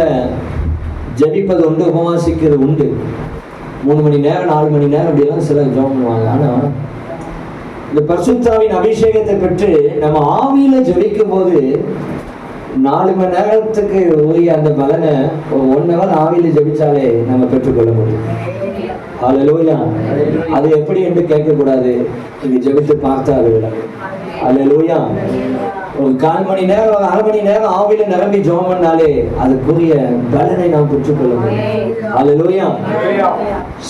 ஜெபிப்பது உண்டு, உபவாசிக்கிறது உண்டு. 3 மணி நேரம் 4 மணி நேரம் அப்படியெல்லாம் சிலர் ஜெபம் பண்ணுவாங்க. ஆனா இந்த பரிசுத்த ஆவியின் அபிஷேகத்தை பெற்று நம்ம ஆவியில ஜெபிக்கும் போது 4 மணி நேரத்துக்கு உரிய அந்த பலனை ஒரு 1 hour ஆவியில ஜெபிச்சாலே நம்ம பெற்றுக்கொள்ள முடியும். ஹல்லேலூயா. அது எப்படி என்று கேட்கக்கூடாது, நீங்க ஜெபித்து பார்த்தா அது விளங்கும். ஹல்லேலூயா. ஒரு 1/4 மணி நேரம் 1/2 மணி நேரம் ஆவியில நிரம்பி ஜெபம் பண்ணாலே அதுக்குரிய பலனை நாம் பெற்றுக்கொள்ள முடியும். ஹல்லேலூயா.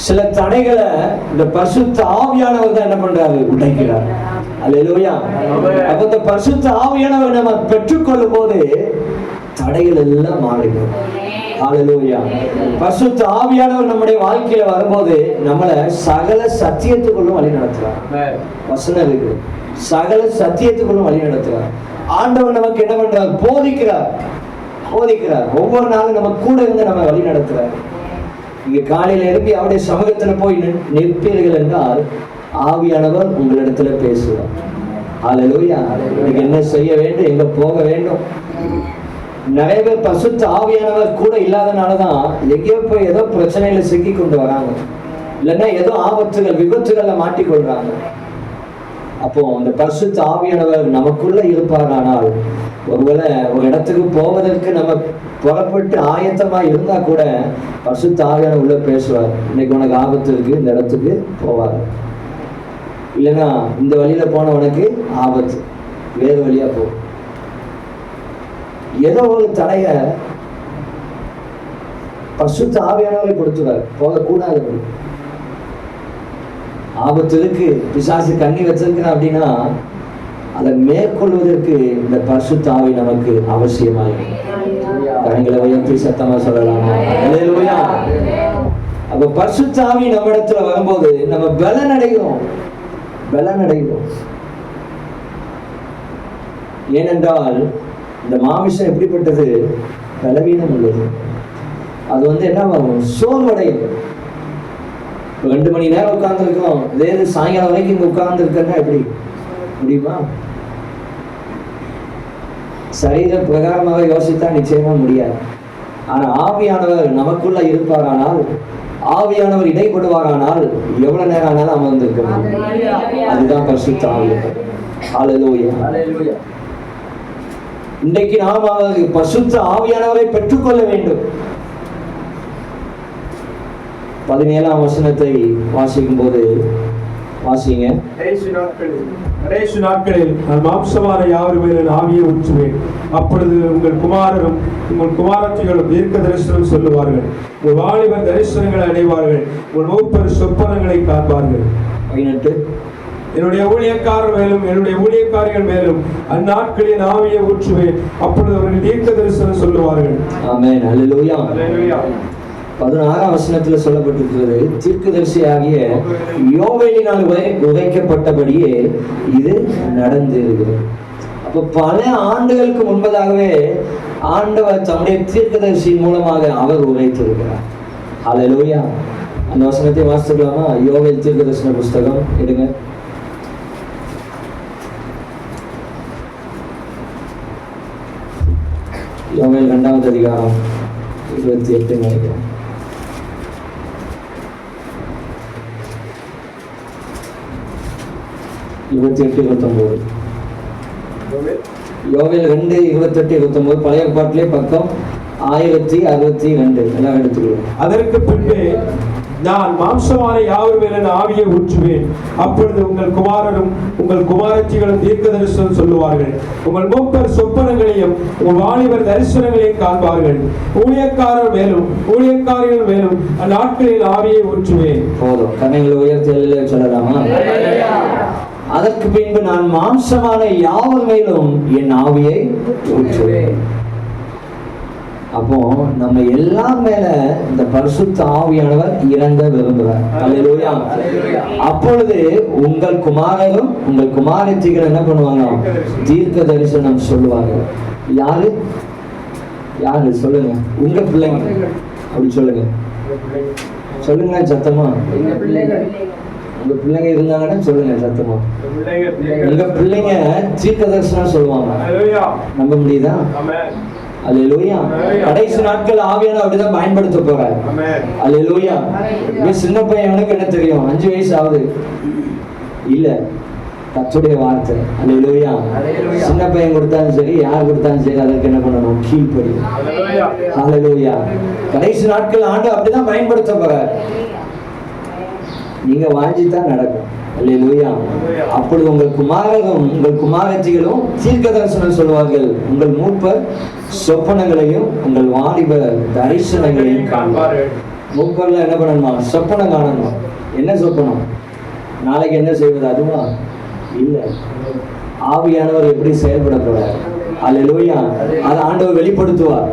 சில தடைகளை இந்த பரிசுத்த ஆவியானவர் தான் என்ன பண்றாரு? உடைக்கிறார். அல்லேலூயா. அப்ப இந்த பரிசுத்த ஆவியானவர் நம்ம பெற்றுக்கொள்ளும் போது தடைகள் எல்லாம் மாறிடும். ஹல்லேலூயா. பரிசுத்த ஆவியானவர் நம்முடைய வாழ்க்கையில வரும்போது நம்மளை சகல சத்தியத்துக்குள்ளும் வழி நடத்துறார். வசனம் இருக்கு, சகல சத்தியத்துக்குள்ளும் வழி நடத்துறார். ஆண்டவர் நமக்கு என்ன பண்றார்? போதிக்கிறார். ஒவ்வொரு நாளும் நம்ம கூட இருந்து நம்ம வழி நடத்துறார். நீங்க காலையில எழுப்பி அவருடைய சமூகத்துல போய் நிற்பீர்கள் என்றால் ஆவியானவர் உங்களிடத்துல பேசுவார். ஹல்லேலூயா. இன்னைக்கு என்ன செய்ய வேண்டும், எங்க போக வேண்டும்? நிறைய பேர் பரிசுத்த ஆவியானவர் கூட இல்லாதனாலதான் எங்கேயோ போய் ஏதோ பிரச்சனையில சிக்கி கொண்டு வராங்க, இல்லைன்னா ஏதோ ஆபத்துகள் விபத்துகள்ல மாட்டிக்கொள்றாங்க. அப்போ அந்த பரிசுத்த ஆவியானவர் நமக்குள்ள இருப்பாரானால், ஒருவேளை ஒரு இடத்துக்கு போவதற்கு நம்ம புறப்பட்டு ஆயத்தமா இருந்தா கூட பரிசுத்த ஆவியானவர் உள்ள பேசுவார். இன்னைக்கு உனக்கு ஆபத்து இருக்கு, இந்த இடத்துக்கு போவார். இல்லைன்னா இந்த வழியில போனவனுக்கு ஆபத்து, வேறு வழியா போ. ஏதோ ஒரு தடைய பரிசுத்த ஆவியானவரை கொடுத்துவார், போகக்கூடாது. ஆபத்து இருக்கு, பிசாசு கண்ணி வச்சிருக்கிறான் அப்படின்னா அதை மேற்கொள்வதற்கு இந்த பரிசுத்த ஆவி நமக்கு அவசியமாயிருக்கு. கரங்களை உயர்த்தி சத்தமா சொல்லலாமா? ஹல்லேலூயா. அப்ப பரிசுத்த ஆவி நம்ம இடத்துல வரும்போது நம்ம பலன் அடைகிறோம். ஏனென்றால் இந்த மாமிசம் எப்படிப்பட்டது? பலவீனம் உள்ளது. அது என்ன ஆகும்? சோர்வடையும். 2 மணி நேரம் உட்கார்ந்து இருக்கோம், இதே சாயங்காலம் வரைக்கும் இங்க உட்கார்ந்து இருக்கன்னா எப்படி முடியுமா? சரீர பிரகாரமாக யோசித்தா நிச்சயமா முடியாது. ஆனா ஆவியானவர் நமக்குள்ள இருப்பாரானால், ஆவியானவர் இடைப்படுவாரானால் எவ்வளவு நேரம் ஆனாலும் அமர்ந்திருக்க முடியும். அதுதான் பரிசுத்த ஆவியானவர். ஹல்லேலூயா. இன்றைக்கு நாம் பரிசுத்த ஆவியானவரை பெற்றுக்கொள்ள வேண்டும். 17ஆம் வசனத்தை வாசிக்கும் போது வாசிங்க. கடைசி நாட்களில் நான் மாம்சமான யாவர் மேல் ஆவியை ஊற்றுவேன். அப்பொழுது உங்கள் குமாரரும் உங்கள் குமாரத்திகளும் தீர்க்க தரிசனம் சொல்லுவார்கள். உங்கள் வாலிபர் தரிசனங்களை அடைவார்கள். உங்கள் மூப்பர் சொப்பனங்களை காண்பார்கள். என்னுடைய ஊழியக்காரர் மேலும் என்னுடைய ஊழியக்காரிகள் மேலும் அந்நாட்களில் ஆவியை ஊற்றுவேன். அப்பொழுது அவர்கள் தீர்க்க தரிசனம் சொல்லுவார்கள். ஆமென். ஹல்லேலூயா. 16ஆம் வசனத்துல சொல்லப்பட்டிருக்கிறது, தீர்க்கதரிசி ஆகிய யோவேலினால் உரைக்கப்பட்டபடியே இது நடந்து இருக்கிறது. அப்ப பல ஆண்டுகளுக்கு முன்பதாகவே ஆண்டவர் தம்முடைய தீர்க்கதரிசியின் மூலமாக அவர் உரைத்திருக்கிறார். ஹல்லேலூயா. அந்த வசனத்தை வாசிக்கலாமா? யோவேல் தீர்க்கதரிசன புஸ்தகம் எடுங்க. யோவேல் 2ஆம் அதிகாரம் 28 நினைக்கிறேன். யோவேல் 2:28-29 பழைய பாட்டிலே பக்கம் 1062 எல்லாம் எடுத்துக்கிறோம். அதற்கு பின்பு நான் மாம்சமான யாவர் மேல் ஆவியை ஊற்றுவேன். அப்பொழுது உங்கள் குமாரரும் உங்கள் குமாரத்திகளும் தீர்க்க தரிசனம் சொல்லுவார்கள். உங்கள் மூப்பர் சொப்பனங்களையும் உங்கள் வாலிபர் தரிசனங்களையும் காண்பார்கள். ஊழியக்காரர் மேலும் ஊழியக்காரிகள் மேலும் அந்நாட்களில் ஆவியை ஊற்றுவேன். போதும். கண்ணைகளை உயர்த்தி சொல்லலாமா? அதற்கு பின்பு நான் மாம்சமான யாவர் மேலும் என் ஆவியை ஊற்றுவேன். அப்போ நம்ம எல்லாம் மேல இந்த பரிசுத்த ஆவியானவர் இறங்க விரும்புகிறார். ஹல்லேலூயா. அப்பொழுது உங்கள் குமாரரும் உங்கள் குமாரத்திகள் என்ன பண்ணுவாங்க? தீர்க்க தரிசனம் சொல்லுவாங்க. யாரு யாரு சொல்லுங்க? உங்க பிள்ளைங்க. அப்படி சொல்லுங்க சத்தமா. உங்க பிள்ளைங்க இருந்தாங்கன்னா சொல்லுங்க சத்தமா. உங்க பிள்ளைங்க தீர்க்க தரிசனம் சொல்லுவாங்க. நம்ப முடியுதா? அல்லேலூயா. கடைசி நாட்கள் ஆவியானவர் அப்படிதான் பயன்படுத்த போறார். அல்லேலூயா. சின்ன பையனுக்கு என்ன தெரியும்? 5 வயசு ஆகுது இல்ல, கர்த்தருடைய வார்த்தை. அல்லேலூயா. சின்ன பையன் கொடுத்தாலும் சரி, யார் கொடுத்தாலும் சரி, அதற்கு என்ன பண்ணணும்? கீழ்ப்படி. அல்லேலூயா. கடைசி நாட்கள் ஆண்டு அப்படிதான் பயன்படுத்த போறார். நீங்க வாஞ்சித்தான் நடக்கும். அல்லேலூயா. அப்பொழுது உங்கள் குமாரரும் உங்கள் குமாரத்திகளும் தீர்க்க தரிசனம் சொல்வார்கள். உங்கள் மூப்பர் சொப்பனங்களையும் உங்கள் வாலிபர் தரிசனங்களையும் காண்பார்கள். மூப்பர்ல என்ன பண்ணணுமா? சொப்பனம் காணணும். என்ன சொப்பனம்? நாளைக்கு என்ன செய்வது? அதுவா இல்ல, ஆவியானவர் எப்படி செயல்பட போறார். அல்லேலூயா. அதை ஆண்டவர் வெளிப்படுத்துவார்.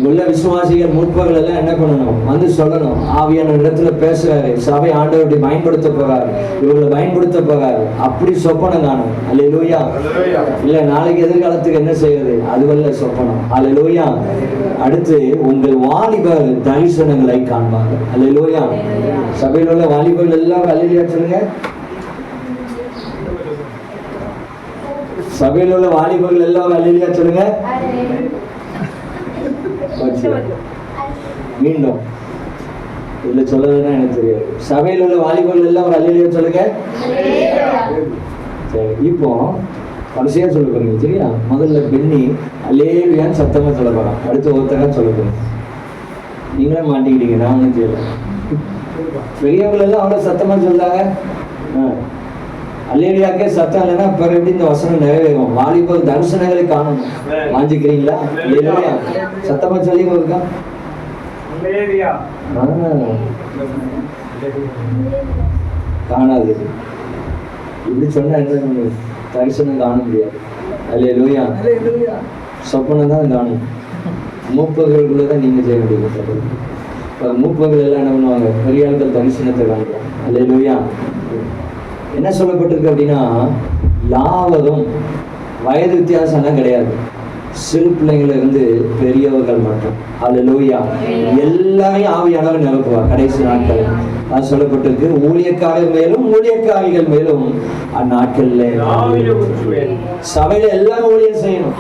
உள்ள விசுவாசிகள் மூப்பர்கள் எல்லாம் என்ன பண்ணணும்? வந்து சொல்லணும், ஆவியான இடத்துல பேசுறாரு, சபை ஆண்டவரை பயன்படுத்த போறாரு, இவர்களை பயன்படுத்த போறாரு. அப்படி சொப்பனம் காணும். அல்லேலூயா. இல்ல நாளைக்கு எதிர்காலத்துக்கு என்ன செய்யறது? அதுவல்ல சொப்பனம். அல்லேலூயா. அடுத்து உங்கள் வாலிபர் தரிசனங்களை காண்பார்கள். அல்லேலூயா. சபையில் உள்ள வாலிபர்கள் எல்லாம் அல்லேலூயா சொல்லுங்க. சபையில் உள்ள வாலிபர்கள் எல்லாம் அல்லேலூயா சொல்லுங்க. மீண்டும் இதுல சொல்லலன்னா எனக்கு தெரியாது. சபையில் உள்ள வாலிபர்கள் எல்லாம் ஒரு அல்லேலூயா சொல்லுங்க. சரி, இப்போ கடைசியா சொல்ல போறீங்க சரியா? முதல்ல பெண்ணி அல்லேலூயான்னு சத்தமா சொல்ல போறான், அடுத்து ஒருத்தரா சொல்ல போறீங்க. நீங்களே மாட்டிக்கிட்டீங்க, நான் ஒன்றும் செய்யல. பெரியவர்கள் எல்லாம் அவ்வளவு சத்தமா சொல்றாங்க. அல்லேலூயாக்கே சத்தம் இல்லைன்னா பிறகு எப்படி இந்த வசனம் நிறைவேறும்? வாலிபர் தரிசனங்களை காணணும். வாஞ்சிக்கிறீங்களா? அல்லேலூயா சத்தமா சொல்லி இருக்கா? காணாது. இப்படி சொன்னா என்ன, தரிசனம் காண முடியாது. அல்லேலூயா சொப்பனம் தான் காணும். மூப்பர்களுக்குள்ளதான் நீங்க செய்ய முடியும். மூப்பர்கள் எல்லாம் என்ன பண்ணுவாங்க? பெரியார்கள் தரிசனத்தை காணுவாங்க. அல்லேலூயா. என்ன சொல்லப்பட்டிருக்கு அப்படின்னா, யாவரும் வயது வித்தியாசம்லாம் கிடையாது, சிறு பிள்ளைங்கள இருந்து பெரியவர்கள் மட்டும். அல்லேலூயா. எல்லாரையும் ஆவியானவர் நிரப்புவார் கடைசி நாட்கள். அது சொல்லப்பட்டிருக்கு. ஊழியக்காரர் மேலும் ஊழியக்காரிகள் மேலும் அந்நாட்கள்ல சபையில எல்லாரும் ஊழியம் செய்யணும்.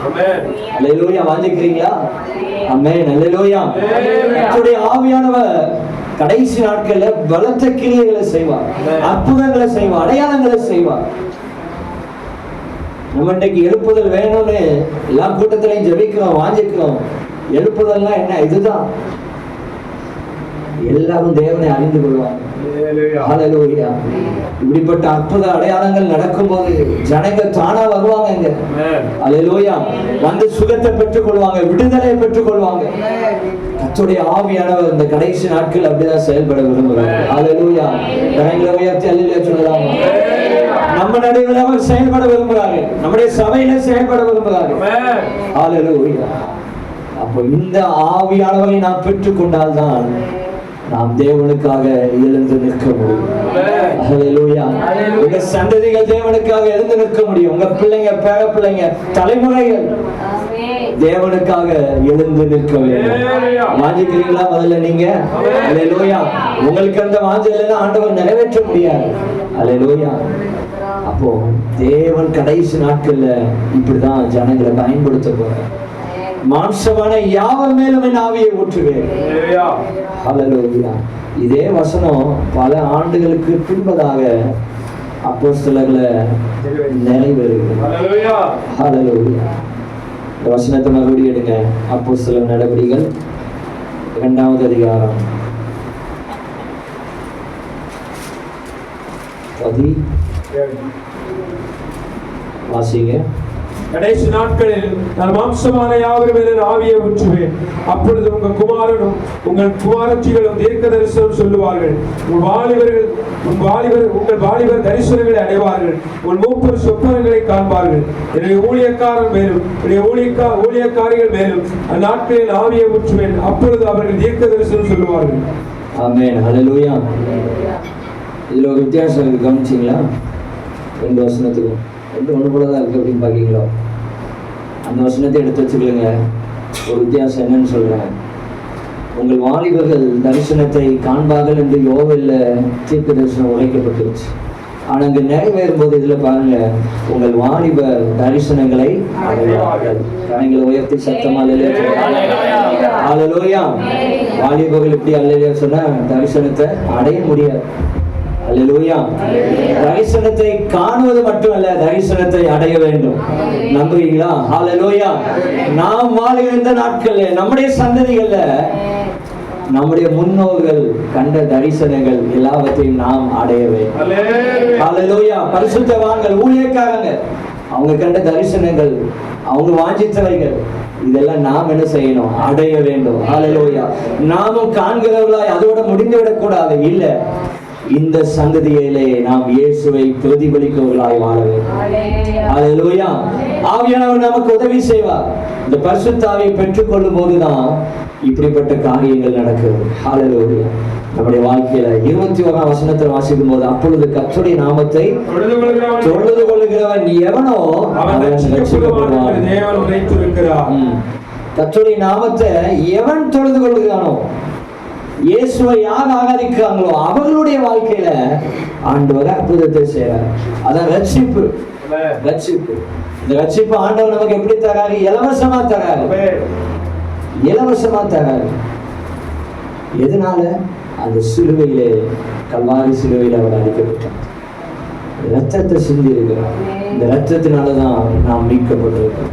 அல்லேலூயா. வாஞ்சிக்கிறீங்களா? ஆமென். அல்லேலூயா. கர்த்தருடைய ஆவியானவர் கடைசி நாட்கள்ல பலத்த கிரியைகளை செய்வார், அற்புதங்களை செய்வார், அடையாளங்களை செய்வார். நம்ம இன்னைக்கு எழுப்புதல் வேணும்னு எல்லா கூட்டத்திலையும் ஜெபிக்கிறோம், வாஞ்சிக்கிறோம். எழுப்புதல்னா என்ன? இதுதான். எல்லாரும் தேவனை அறிந்து கொள்வாங்க. ஹல்லேலூயா. இப்படிப்பட்ட அற்புத அடையாளங்கள் நடக்கும்போது ஜனங்கள் தானா வருவாங்க. ஹல்லேலூயா. வந்து சுகத்தை பெற்றுக் கொள்வாங்க, விடுதலை பெற்றுக் கொள்வாங்க. கர்த்தருடைய ஆவியானவர் இந்த கடைசி நாட்கள் அப்படிதான் செயல்பட விரும்புகிறார். ஹல்லேலூயா. கரங்களை உயர்த்தி அல்லேலூயா சொல்லலாம். நம்ம நடுவில் அவர் செயல்பட விரும்புகிறாரு, நம்முடைய சபையில செயல்பட விரும்புகிறாரு. ஹல்லேலூயா. அப்போ இந்த ஆவியானவரை நாம் பெற்றுக் கொண்டால்தான் நாம் தேவனுக்காக எழுந்து நிற்க முடியும். ஹல்லேலூயா. உங்க சந்ததிகள் தேவனுக்காக எழுந்து நிற்க முடியும். உங்க பிள்ளைங்க, பேர பிள்ளைங்க, தலைமுறைகள் தேவனுக்காக எழுந்து நிற்க வேண்டும். வாஞ்சிக்கிறீங்களா? முதல்ல நீங்க. ஹல்லேலூயா. உங்களுக்கு அந்த வாஞ்சையில ஆண்டவர் நிறைவேற்ற முடியாது. ஹல்லேலூயா. அப்போ தேவன் கடைசி நாட்கள்ல இப்படிதான் ஜனங்களை பயன்படுத்த போறார். மாம்சமான யாவர் மேலும் என் ஆவியை ஊற்றுவேன். ஹல்லேலூயா. இதே வசனம் பல ஆண்டுகளுக்கு பின்பதாக அப்போஸ்தலர்ல நிறைவேறுகிறது. ஹல்லேலூயா. இந்த வசனத்தை மறுபடியும் எடுங்க. அப்போஸ்தலர் நடவடிக்கைகள் 2வது அதிகாரம் 10 வாசிங்க. கடைசி நாட்களில் நான் மாம்சமான யாவரும் மேல் ஆவியை ஊற்றுவேன். அப்பொழுது உங்கள் குமாரனும் உங்கள் குமாரத்திகளும் தீர்க்க தரிசனம் சொல்லுவார்கள். உங்கள் வாலிபர் தரிசனங்களை அடைவார்கள். உங்கள் மூப்பர் சொப்பனங்களை காண்பார்கள். என்னுடைய ஊழியக்காரர் மேலும் ஊழியக்காரிகள் மேலும் அந்நாட்களில் ஆவியை ஊற்றுவேன். அப்பொழுது அவர்கள் தீர்க்க தரிசனம் சொல்லுவார்கள். ஆமென். ஹல்லேலூயா. இதுல ஒரு வித்தியாசம் இருக்கு, கவனிச்சிங்களா? 2 வசனத்துக்கும் ஒன்று போலதான் இருக்கு அப்படின்னு பாக்கீங்களா? அந்த வசனத்தை எடுத்து வச்சுக்கலுங்க. ஒரு வித்தியாசம் என்னன்னு சொல்றேன். உங்கள் வாலிபர்கள் தரிசனத்தை காண்பார்கள் என்று யோவேல்ல தீர்க்க தரிசனம் உரைக்கப்பட்டுருச்சு. ஆனா அங்க நிறைவேறும் போது இதுல பாருங்க, உங்கள் வாலிபர் தரிசனங்களை அடைவார்கள். கரங்களை உயர்த்தி சத்தமா அல்லேலூயா. வாலிபர்கள் இப்படி அல்லேலூயா சொன்னா தரிசனத்தை அடைய முடியாது. அல்லேலூயா. தரிசனத்தை காணுவது மட்டுமல்ல, தரிசனத்தை அடைய வேண்டும். நம்புறீங்களா? ஹல்லேலூயா. நாம் வாழ்கின்ற நாட்கள்ல நம்முடைய சந்ததிகள்ல நம்முடைய முன்னோர்கள் கண்ட தரிசனங்கள் எல்லாவற்றையும் நாம் அடைய வேண்டும். ஹல்லேலூயா. பரிசுத்தவான்கள், ஊழியக்காரங்க, அவங்க கண்ட தரிசனங்கள், அவங்க வாஞ்சித்தவைகள், இதெல்லாம் நாம் என்ன செய்யணும்? அடைய வேண்டும். ஹல்லேலூயா. நாமும் காண்கிறவர்களாய் அதோட முடிந்து விடக்கூடாது. இல்ல, இந்த சந்ததியிலே நாம் இயேசுவை பிரதிபலிக்கிறவர்களாய் வாழ வேண்டும். ஹல்லேலூயா. ஆவியானவர் நமக்கு உதவி செய்வார். இந்த பரிசுத்த ஆவியை பெற்றுக் கொள்ளும் போதுதான் இப்படிப்பட்ட காரியங்கள் நடக்கிறது. ஹல்லேலூயா. நம்முடைய வாழ்க்கையில 21ஆம் வசனத்தில் வாசிக்கும் போது, அப்பொழுது கர்த்தருடைய நாமத்தை தொழுது கொள்ளுகிறவன் எவனோ அவன் ரட்சிக்கப்படுவான். கர்த்தருடைய நாமத்தை எவன் தொழுது கொள்ளுகிறானோ, இயேசுவை யார் ஆராதிக்கிறாங்களோ அவர்களுடைய வாழ்க்கையில ஆண்டவர் அற்புதத்தை செய்றார். அதான் ரட்சிப்பு. ரட்சிப்பு. இந்த ரட்சிப்பு ஆண்டவர் நமக்கு எப்படி தராரு? இலவசமா தராரு. இலவசமா தராரு. எதனால? அந்த சிலுவையிலே, கல்வாரி சிலுவையில் அவர் அடிக்கப்பட்டார். ரத்தத்தை சிந்தி இருக்கிறார். இந்த ரத்தத்தினாலதான் நாம் மீட்கப்பட்டிருக்கிறோம்.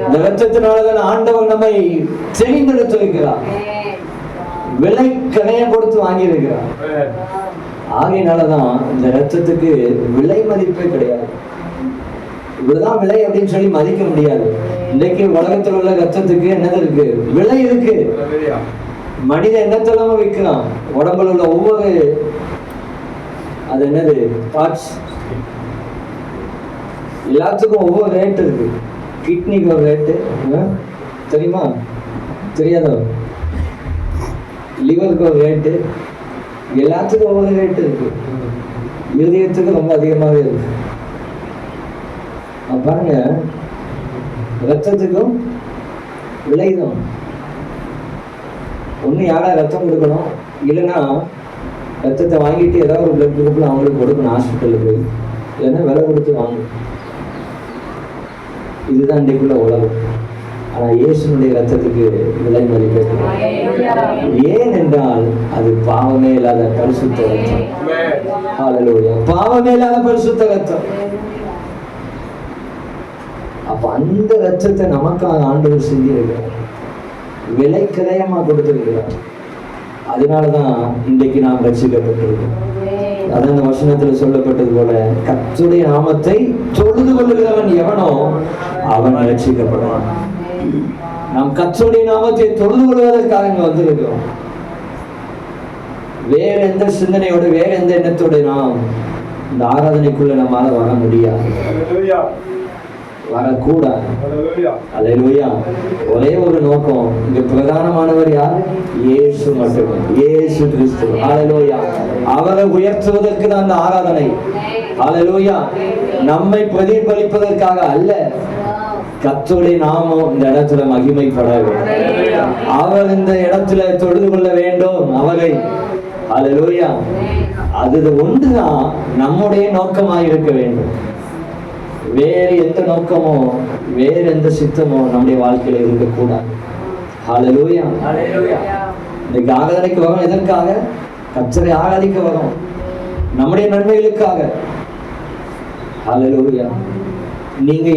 இந்த ரத்தத்தினாலதான் ஆண்டவர் நம்மை தெரிந்தெடுத்திருக்கிறார். விலை கரையை கொடுத்து வாங்கி இருக்கிறார். ஆகையினாலதான் இந்த ரத்தத்துக்கு விலை மதிப்பே கிடையாது. இவ்வளவுதான் விலை அப்படின்னு சொல்லி மதிக்க முடியாது. இன்றைக்கு உலகத்தில் உள்ள ரத்தத்துக்கு என்னது இருக்கு? விலை இருக்கு. மனித எண்ணத்தெல்லாம் விற்கிறான். உடம்புல உள்ள ஒவ்வொரு, அது என்னது, பார்ட்ஸ், எல்லாத்துக்கும் ஒவ்வொரு ரேட் இருக்கு. கிட்னிக்கு ஒரு ரேட்டு தெரியுமா? தெரியாதோ? லிவருக்கு ஒரு ரேட்டு, எல்லாத்துக்கும் ஒவ்வொரு ரேட்டு இருக்கு. இருதயத்துக்கு ரொம்ப அதிகமாகவே இருக்கு. பாருங்க, ரத்தத்துக்கும் விலைதான். ஒண்ணு யாரா ரத்தம் கொடுக்கணும், இல்லைன்னா ரத்தத்தை வாங்கிட்டு ஏதாவது ஒரு பிளட் குரூப்ல அவங்களுக்கு கொடுக்கணும் ஹாஸ்பிட்டலுக்கு, இல்லைன்னா விலை கொடுத்து வாங்கணும். இதுதான் இன்றைக்குள்ள உலகம். ஆனா இயேசுனுடைய ரத்தத்துக்கு விலை மதிப்பே கிடையாது. ஏன் என்றால் அது பாவமே இல்லாத பரிசுத்த ரத்தம். ஹல்லேலூயா. பாவமே இல்லாத பரிசுத்த ரத்தம். அப்ப அந்த ரத்தத்தை நமக்காக ஆண்டவர் சிந்தி இருக்கிறார். விலை கிரயமா கொடுத்திருக்கிறார். அதனாலதான் இன்றைக்கு நாம் ரட்சிக்கப்பட்டிருக்கோம். அதான் இந்த வசனத்துல சொல்லப்பட்டது போல, கர்த்தருடைய நாமத்தை தொழுது கொள்ளுகிறவன் எவனோ அவன் ரட்சிக்கப்படுவான். நாம் கர்த்தருடைய நாமத்தை தொழுது கொள்வதற்காக இங்க வந்திருக்கிறோம். வேற எந்த சிந்தனையோடு, வேற எந்த எண்ணத்தோடு நாம் இந்த ஆராதனைக்குள்ள நம்மால வர முடியாது, வரக்கூடாது. அல்லேலூயா. ஒரே ஒரு நோக்கம், இங்க பிரதானமானவர் யார்? இயேசு மட்டுமே, இயேசு கிறிஸ்து. அல்லேலூயா. அவரை உயர்த்துவதற்கு தான் அந்த ஆராதனை. அல்லேலூயா. நம்மை பிரதிபலிப்பதற்காக அல்ல. கர்த்தருடைய நாமம் இந்த இடத்துல மகிமைப்பட வேண்டும். அவர் இந்த இடத்துல தொழுது கொள்ள வேண்டும் அவரை. அல்லேலூயா. அது ஒன்றுதான் நம்முடைய நோக்கமாக இருக்க வேண்டும். வேறு எந்த நோக்கமோ, வேறு எந்த சித்தமோ நம்முடைய வாழ்க்கையில இருக்கக்கூடாது. ஹல்லேலூயா. இன்னைக்கு ஆராதனைக்கு வரும் எதற்காக? கர்த்தரை ஆராதிக்க வரும், நம்முடைய நன்மைகளுக்காக. ஹல்லேலூயா. நீங்க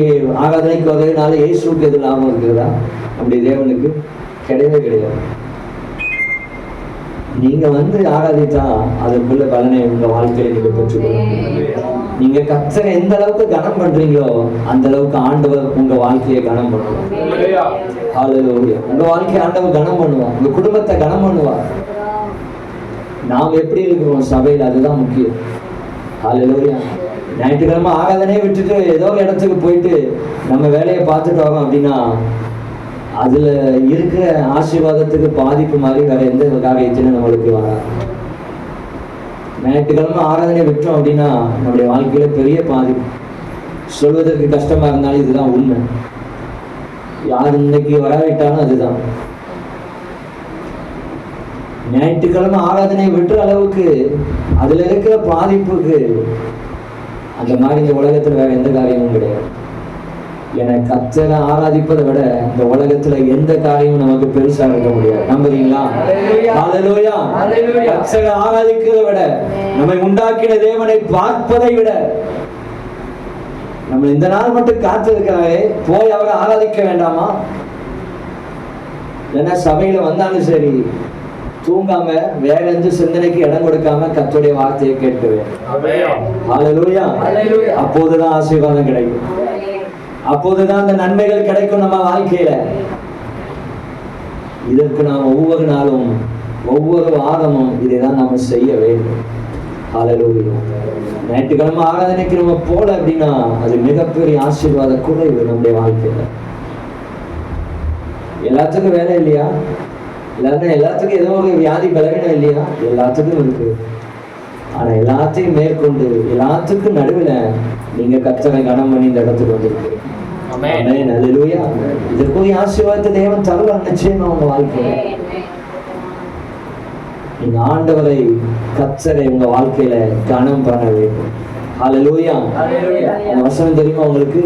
ஆராதனைக்கு வர்றதுனால இயேசுக்கு எது லாபம் இருக்கிறதா? நம்முடைய தேவனுக்கு கிடையவே கிடையாது. நீங்க வந்து ஆராதித்தா அதற்குள்ள பலனை உங்க வாழ்க்கையில நீங்க பெற்றுக்கொள்ள. நீங்க கர்த்தரை எந்த அளவுக்கு கனம் பண்றீங்களோ அந்த அளவுக்கு ஆண்டவர் உங்க வாழ்க்கையை கனம் பண்ணுவார். ஹல்லேலூயா. உங்க வாழ்க்கையை ஆண்டவர் கனம் பண்ணுவார், உங்க குடும்பத்தை கனம் பண்ணுவார். நாம் எப்படி இருக்கிறோம் சபையில், அதுதான் முக்கியம். ஹல்லேலூயா. ஞாயிற்றுக்கிழமை ஆராதனையை விட்டுட்டு ஏதோ ஒரு இடத்துக்கு போயிட்டு நம்ம வேலையை பார்த்துட்டு வரோம் அப்படின்னா அதுல இருக்கிற ஆசீர்வாதத்துக்கு பாதிப்பு மாதிரி வேற எந்த காரியத்திலும் நம்மளுக்கு வராது. ஞாயிற்றுக்கிழமை ஆராதனை விட்டோம் அப்படின்னா நம்முடைய வாழ்க்கையில பெரிய பாதிப்பு. சொல்வதற்கு கஷ்டமா இருந்தாலும் இதுதான் உண்மை. யார் இன்னைக்கு வராவிட்டாலும் அதுதான். ஞாயிற்றுக்கிழமை ஆராதனை விட்டுற அளவுக்கு அதுல இருக்கிற பாதிப்புக்கு அந்த மாதிரி இந்த உலகத்துல வேற எந்த காரியமும் கிடையாது. என கர்த்தரை ஆராதிப்பதை விட இந்த உலகத்துல எந்த காரியமும் நமக்கு பெருசா இருக்க முடியாது. நம்புறீங்களா? ஹல்லேலூயா. கர்த்தரை ஆராதிக்கிறதை விட, நம்மை உண்டாக்கின தேவனை பார்ப்பதை விட, நம்ம இந்த நாள் மட்டும் காத்திருக்கிறாரே, போய் அவரை ஆராதிக்க வேண்டாமா? ஏன்னா சபையில வந்தாலும் சரி, தூங்காம வேற எந்த சிந்தனைக்கு இடம் கொடுக்காம கர்த்தருடைய வார்த்தையை கேட்கவே. ஹல்லேலூயா. அப்போதுதான் ஆசீர்வாதம் கிடைக்கும், அப்போதுதான் அந்த நன்மைகள் கிடைக்கும் நம்ம வாழ்க்கையில. இதற்கு நாம் ஒவ்வொரு நாளும், ஒவ்வொரு வாரமும் இதைதான் நாம செய்ய வேண்டும். ஹல்லேலூயா. ஞாயிற்றுக்கிழமை ஆராதனைக்கு நம்ம போல அப்படின்னா அது மிகப்பெரிய ஆசீர்வாத குறைவு நம்முடைய வாழ்க்கையில. எல்லாத்துக்கும் வேலை இல்லையா? எல்லாத்துக்கும் ஏதோ ஒரு வியாதி பலவீனம் இல்லையா? எல்லாத்துக்கும் இருக்கு. ஆனா எல்லாத்தையும் மேற்கொண்டு எல்லாத்துக்கும் நடுவில் நீங்க கர்த்தரை கனம் பண்ணி இந்த இடத்துக்கு வந்திருக்கீங்க. ஆமென். அல்லேலூயா. இதற்குரிய ஆசீர்வாதத்தை தேவன் தருவார் நிச்சயமா உங்க வாழ்க்கையில. நீங்க ஆண்டவரை, கர்த்தரை உங்க வாழ்க்கையில கனம் பண்ண வேண்டும். ஹல்லேலூயா. அந்த வசனம் தெரியுமா உங்களுக்கு?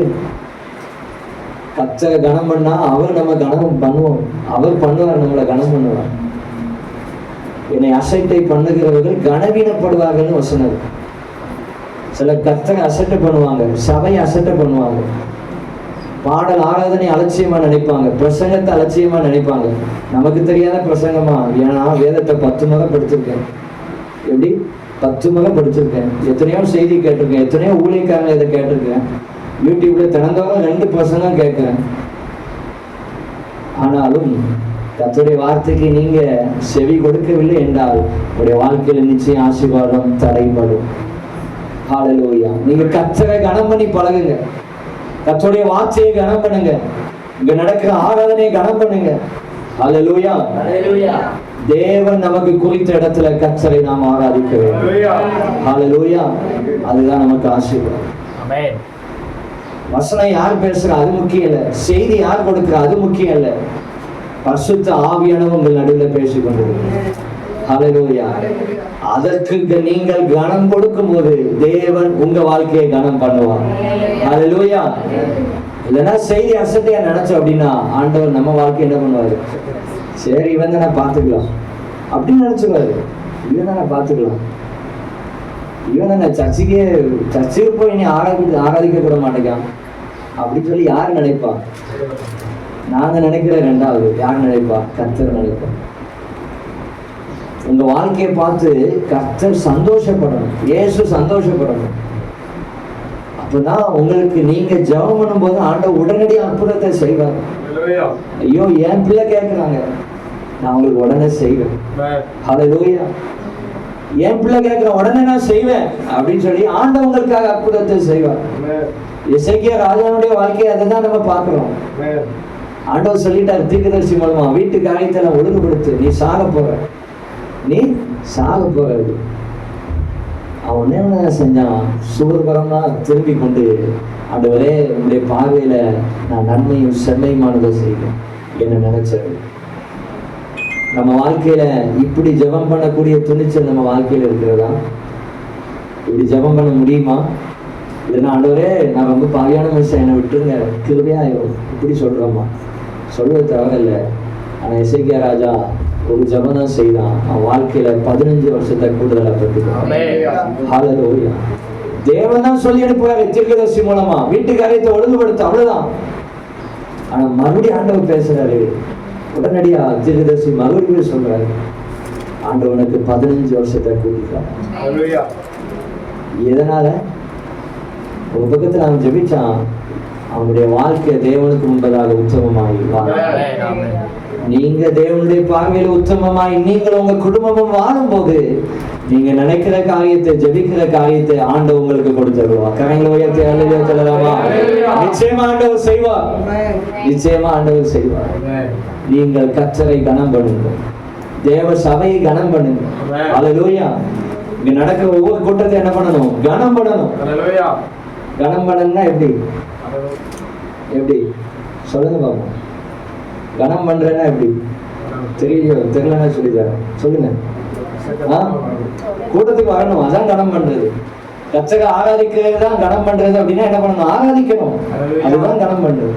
கர்த்தரை கனம் பண்ணா அவர் நம்ம கனம் பண்ணுவோம். அவர் பண்ணுவார், நம்மளை கனம் பண்ணுவார். என்னை அசட்டை பண்ணுகிறவர்கள் கனவீனப்படுவார்கள் வசனம். சில கர்த்தரை அசட்டை பண்ணுவாங்க, சபையை அசட்டை பண்ணுவாங்க, பாடல் ஆராதனை அலட்சியமா நினைப்பாங்க, பிரசங்கத்தை அலட்சியமா நினைப்பாங்க. நமக்கு தெரியாத பிரசங்கமா? ஏன்னா வேதத்தை 10 முறை படிச்சிருக்கேன். எப்படி 10 முறை படிச்சிருக்கேன். எத்தனையோ செய்தி கேட்டிருக்கேன், எத்தனையோ ஊழியக்காரங்க இதை கேட்டிருக்கேன். யூடியூப்ல தினந்தோறும் 2 பிரசங்கம் கேட்கிறேன். ஆனாலும் கர்த்தருடைய வார்த்தைக்கு நீங்க செவி கொடுக்கவில்லை என்றால் உங்களுடைய வாழ்க்கையில நிச்சயம் ஆசீர்வாதம் தடைபடும். ஹல்லேலூயா. நீங்க கர்த்தரை கனம் பண்ணி பழகுங்க. கர்த்தருடைய வார்த்தையை கனம் பண்ணுங்க. இங்க நடக்கிற ஆராதனையை கனம் பண்ணுங்க. ஹல்லேலூயா. தேவன் நமக்கு குறித்த இடத்துல கர்த்தரை நாம் ஆராதிக்க வேண்டும். ஹல்லேலூயா. அதுதான் நமக்கு ஆசீர்வாதம். ஆமென். வசனம் யார் பேசுறா அது முக்கியம் இல்ல, செய்தி யார் கொடுக்கிறா அது முக்கியம் இல்ல, பரிசுத்த ஆவியானவர் உங்கள் நடுவில் பேசிக் கொண்டிருக்கிறார். ஹல்லேலூயா. அதற்கு நீங்கள் கனம் கொடுக்கும் போது தேவன் உங்க வாழ்க்கையை கனம் பண்ணுவார். ஹல்லேலூயா. இல்லைன்னா செய்தி அசட்டையா நினைச்சோம் அப்படின்னா ஆண்டவர் நம்ம வாழ்க்கை என்ன பண்ணுவாரு? சரி இவன் தானே பார்த்துக்கலாம் அப்படின்னு நினைச்சுவாரு. இவன் தானே பார்த்துக்கலாம், இவன் தானே சர்ச்சுக்கு போய் நீ ஆராதிக்க கூட மாட்டேங்கான் அப்படின்னு சொல்லி யார் நினைப்பா? நாங்க நினைக்கிற ரெண்டாவது யார் நினைப்பா? கர்த்தர் நினைப்பா. உங்க வாழ்க்கையை பார்த்து கர்த்தர் சந்தோஷப்படணும், இயேசு சந்தோஷப்படணும். அப்பதான் உங்களுக்கு நீங்க ஜெபம் பண்ணும் போது ஆண்டவர் உடனடி அற்புதத்தை செய்வார். ஐயோ என் பிள்ளை கேட்கிறாங்க, நான் உங்களுக்கு உடனே செய்வேன். ஹல்லேலூயா. என் பிள்ளை கேட்கிற உடனே நான் செய்வேன் அப்படின்னு சொல்லி ஆண்டவங்களுக்காக அற்புதத்தை செய்வார். எசேக்கியா ராஜாவுடைய வாழ்க்கையை அதை தான் நம்ம பார்க்கிறோம். ஆண்டவர் சொல்லிட்டார் தீர்க்கதரிசி மூலமா, வீட்டு காரியத்தை ஒழுங்குபடுத்து, நீ சாக போற, நீ சாக போறது. அவன் என்ன செஞ்சான்? சூரபரமா திரும்பி கொண்டு ஆண்டவரே உங்களுடைய பார்வையில நான் நன்மையும் செம்மையுமானதை செய்வேன் என்ன நினைச்சாரு. நம்ம வாழ்க்கையில இப்படி ஜெபம் பண்ணக்கூடிய துணிச்சல் நம்ம வாழ்க்கையில இருக்கிறதா? இப்படி ஜெபம் பண்ண முடியுமா? இல்லைன்னா ஆண்டவரே நான் ரொம்ப பாவியான மனுஷன், என்னை விட்டுருங்க, கிருபையாயிரும் இப்படி சொல்றோமா? சொல்வது தவறில்லை. ஆனா எசேக்கியா ராஜா ஒரு ஜெபம் தான் செய்தான், அவன் வாழ்க்கையில 15 வருஷத்தை கூடுதலா பெற்றுட்டான். ஹல்லேலூயா. தேவன் தான் சொல்லி அனுப்புவாரு தீர்க்கதரிசி மூலமா, வீட்டு காரியத்தை ஒழுங்குபடுத்த, அவ்வளவுதான். ஆனா மறுபடியும் ஆண்டவர் பேசுறாரு, உடனடியா தீர்க்கதரிசி மறுபடியும் சொல்றாரு, ஆண்டவனுக்கு 15 வருஷத்தை கூட்டிட்டான். எதனால? ஒரு பக்கத்துல அவன் ஜெபிச்சான், அவனுடைய வாழ்க்கை தேவனுக்கு முன்பதாக உத்தமமாய். நீங்க தேவனுடைய பார்வையில உத்தமமாய் நீங்கள் உங்க குடும்பமும் வாழும் போது நீங்க நினைக்கிற காரியத்தை, ஜெபிக்கிற காரியத்தை ஆண்டவர் உங்களுக்கு கொடுத்துருவா. கரங்களை உயர்த்தி அல்லேலூயா சொல்லலாமா? நிச்சயமா ஆண்டவர் செய்வார், நிச்சயமா ஆண்டவர் செய்வார். நீங்கள் கர்த்தரை கனம் பண்ணுங்க, தேவ சபையை கனம் பண்ணுங்க. அல்லேலூயா. இங்க நடக்கிற ஒவ்வொரு கூட்டத்தை என்ன பண்ணணும்? கனம் பண்ணணும். கனம் பண்ணணும்னா எப்படி? எப்படி சொல்லுங்க பாப்போம். கனம் பண்றேன்னா எப்படி? தெரியலன்னா சொல்லித்தரேன், சொல்லுங்க. கூட்டத்துக்கு வரணும், அதான் கனம் பண்றது. கர்த்தரை ஆராதிக்கிறது தான் கனம் பண்றது. அப்படின்னா என்ன பண்ணணும்? ஆராதிக்கணும், அதுதான் கனம் பண்றது.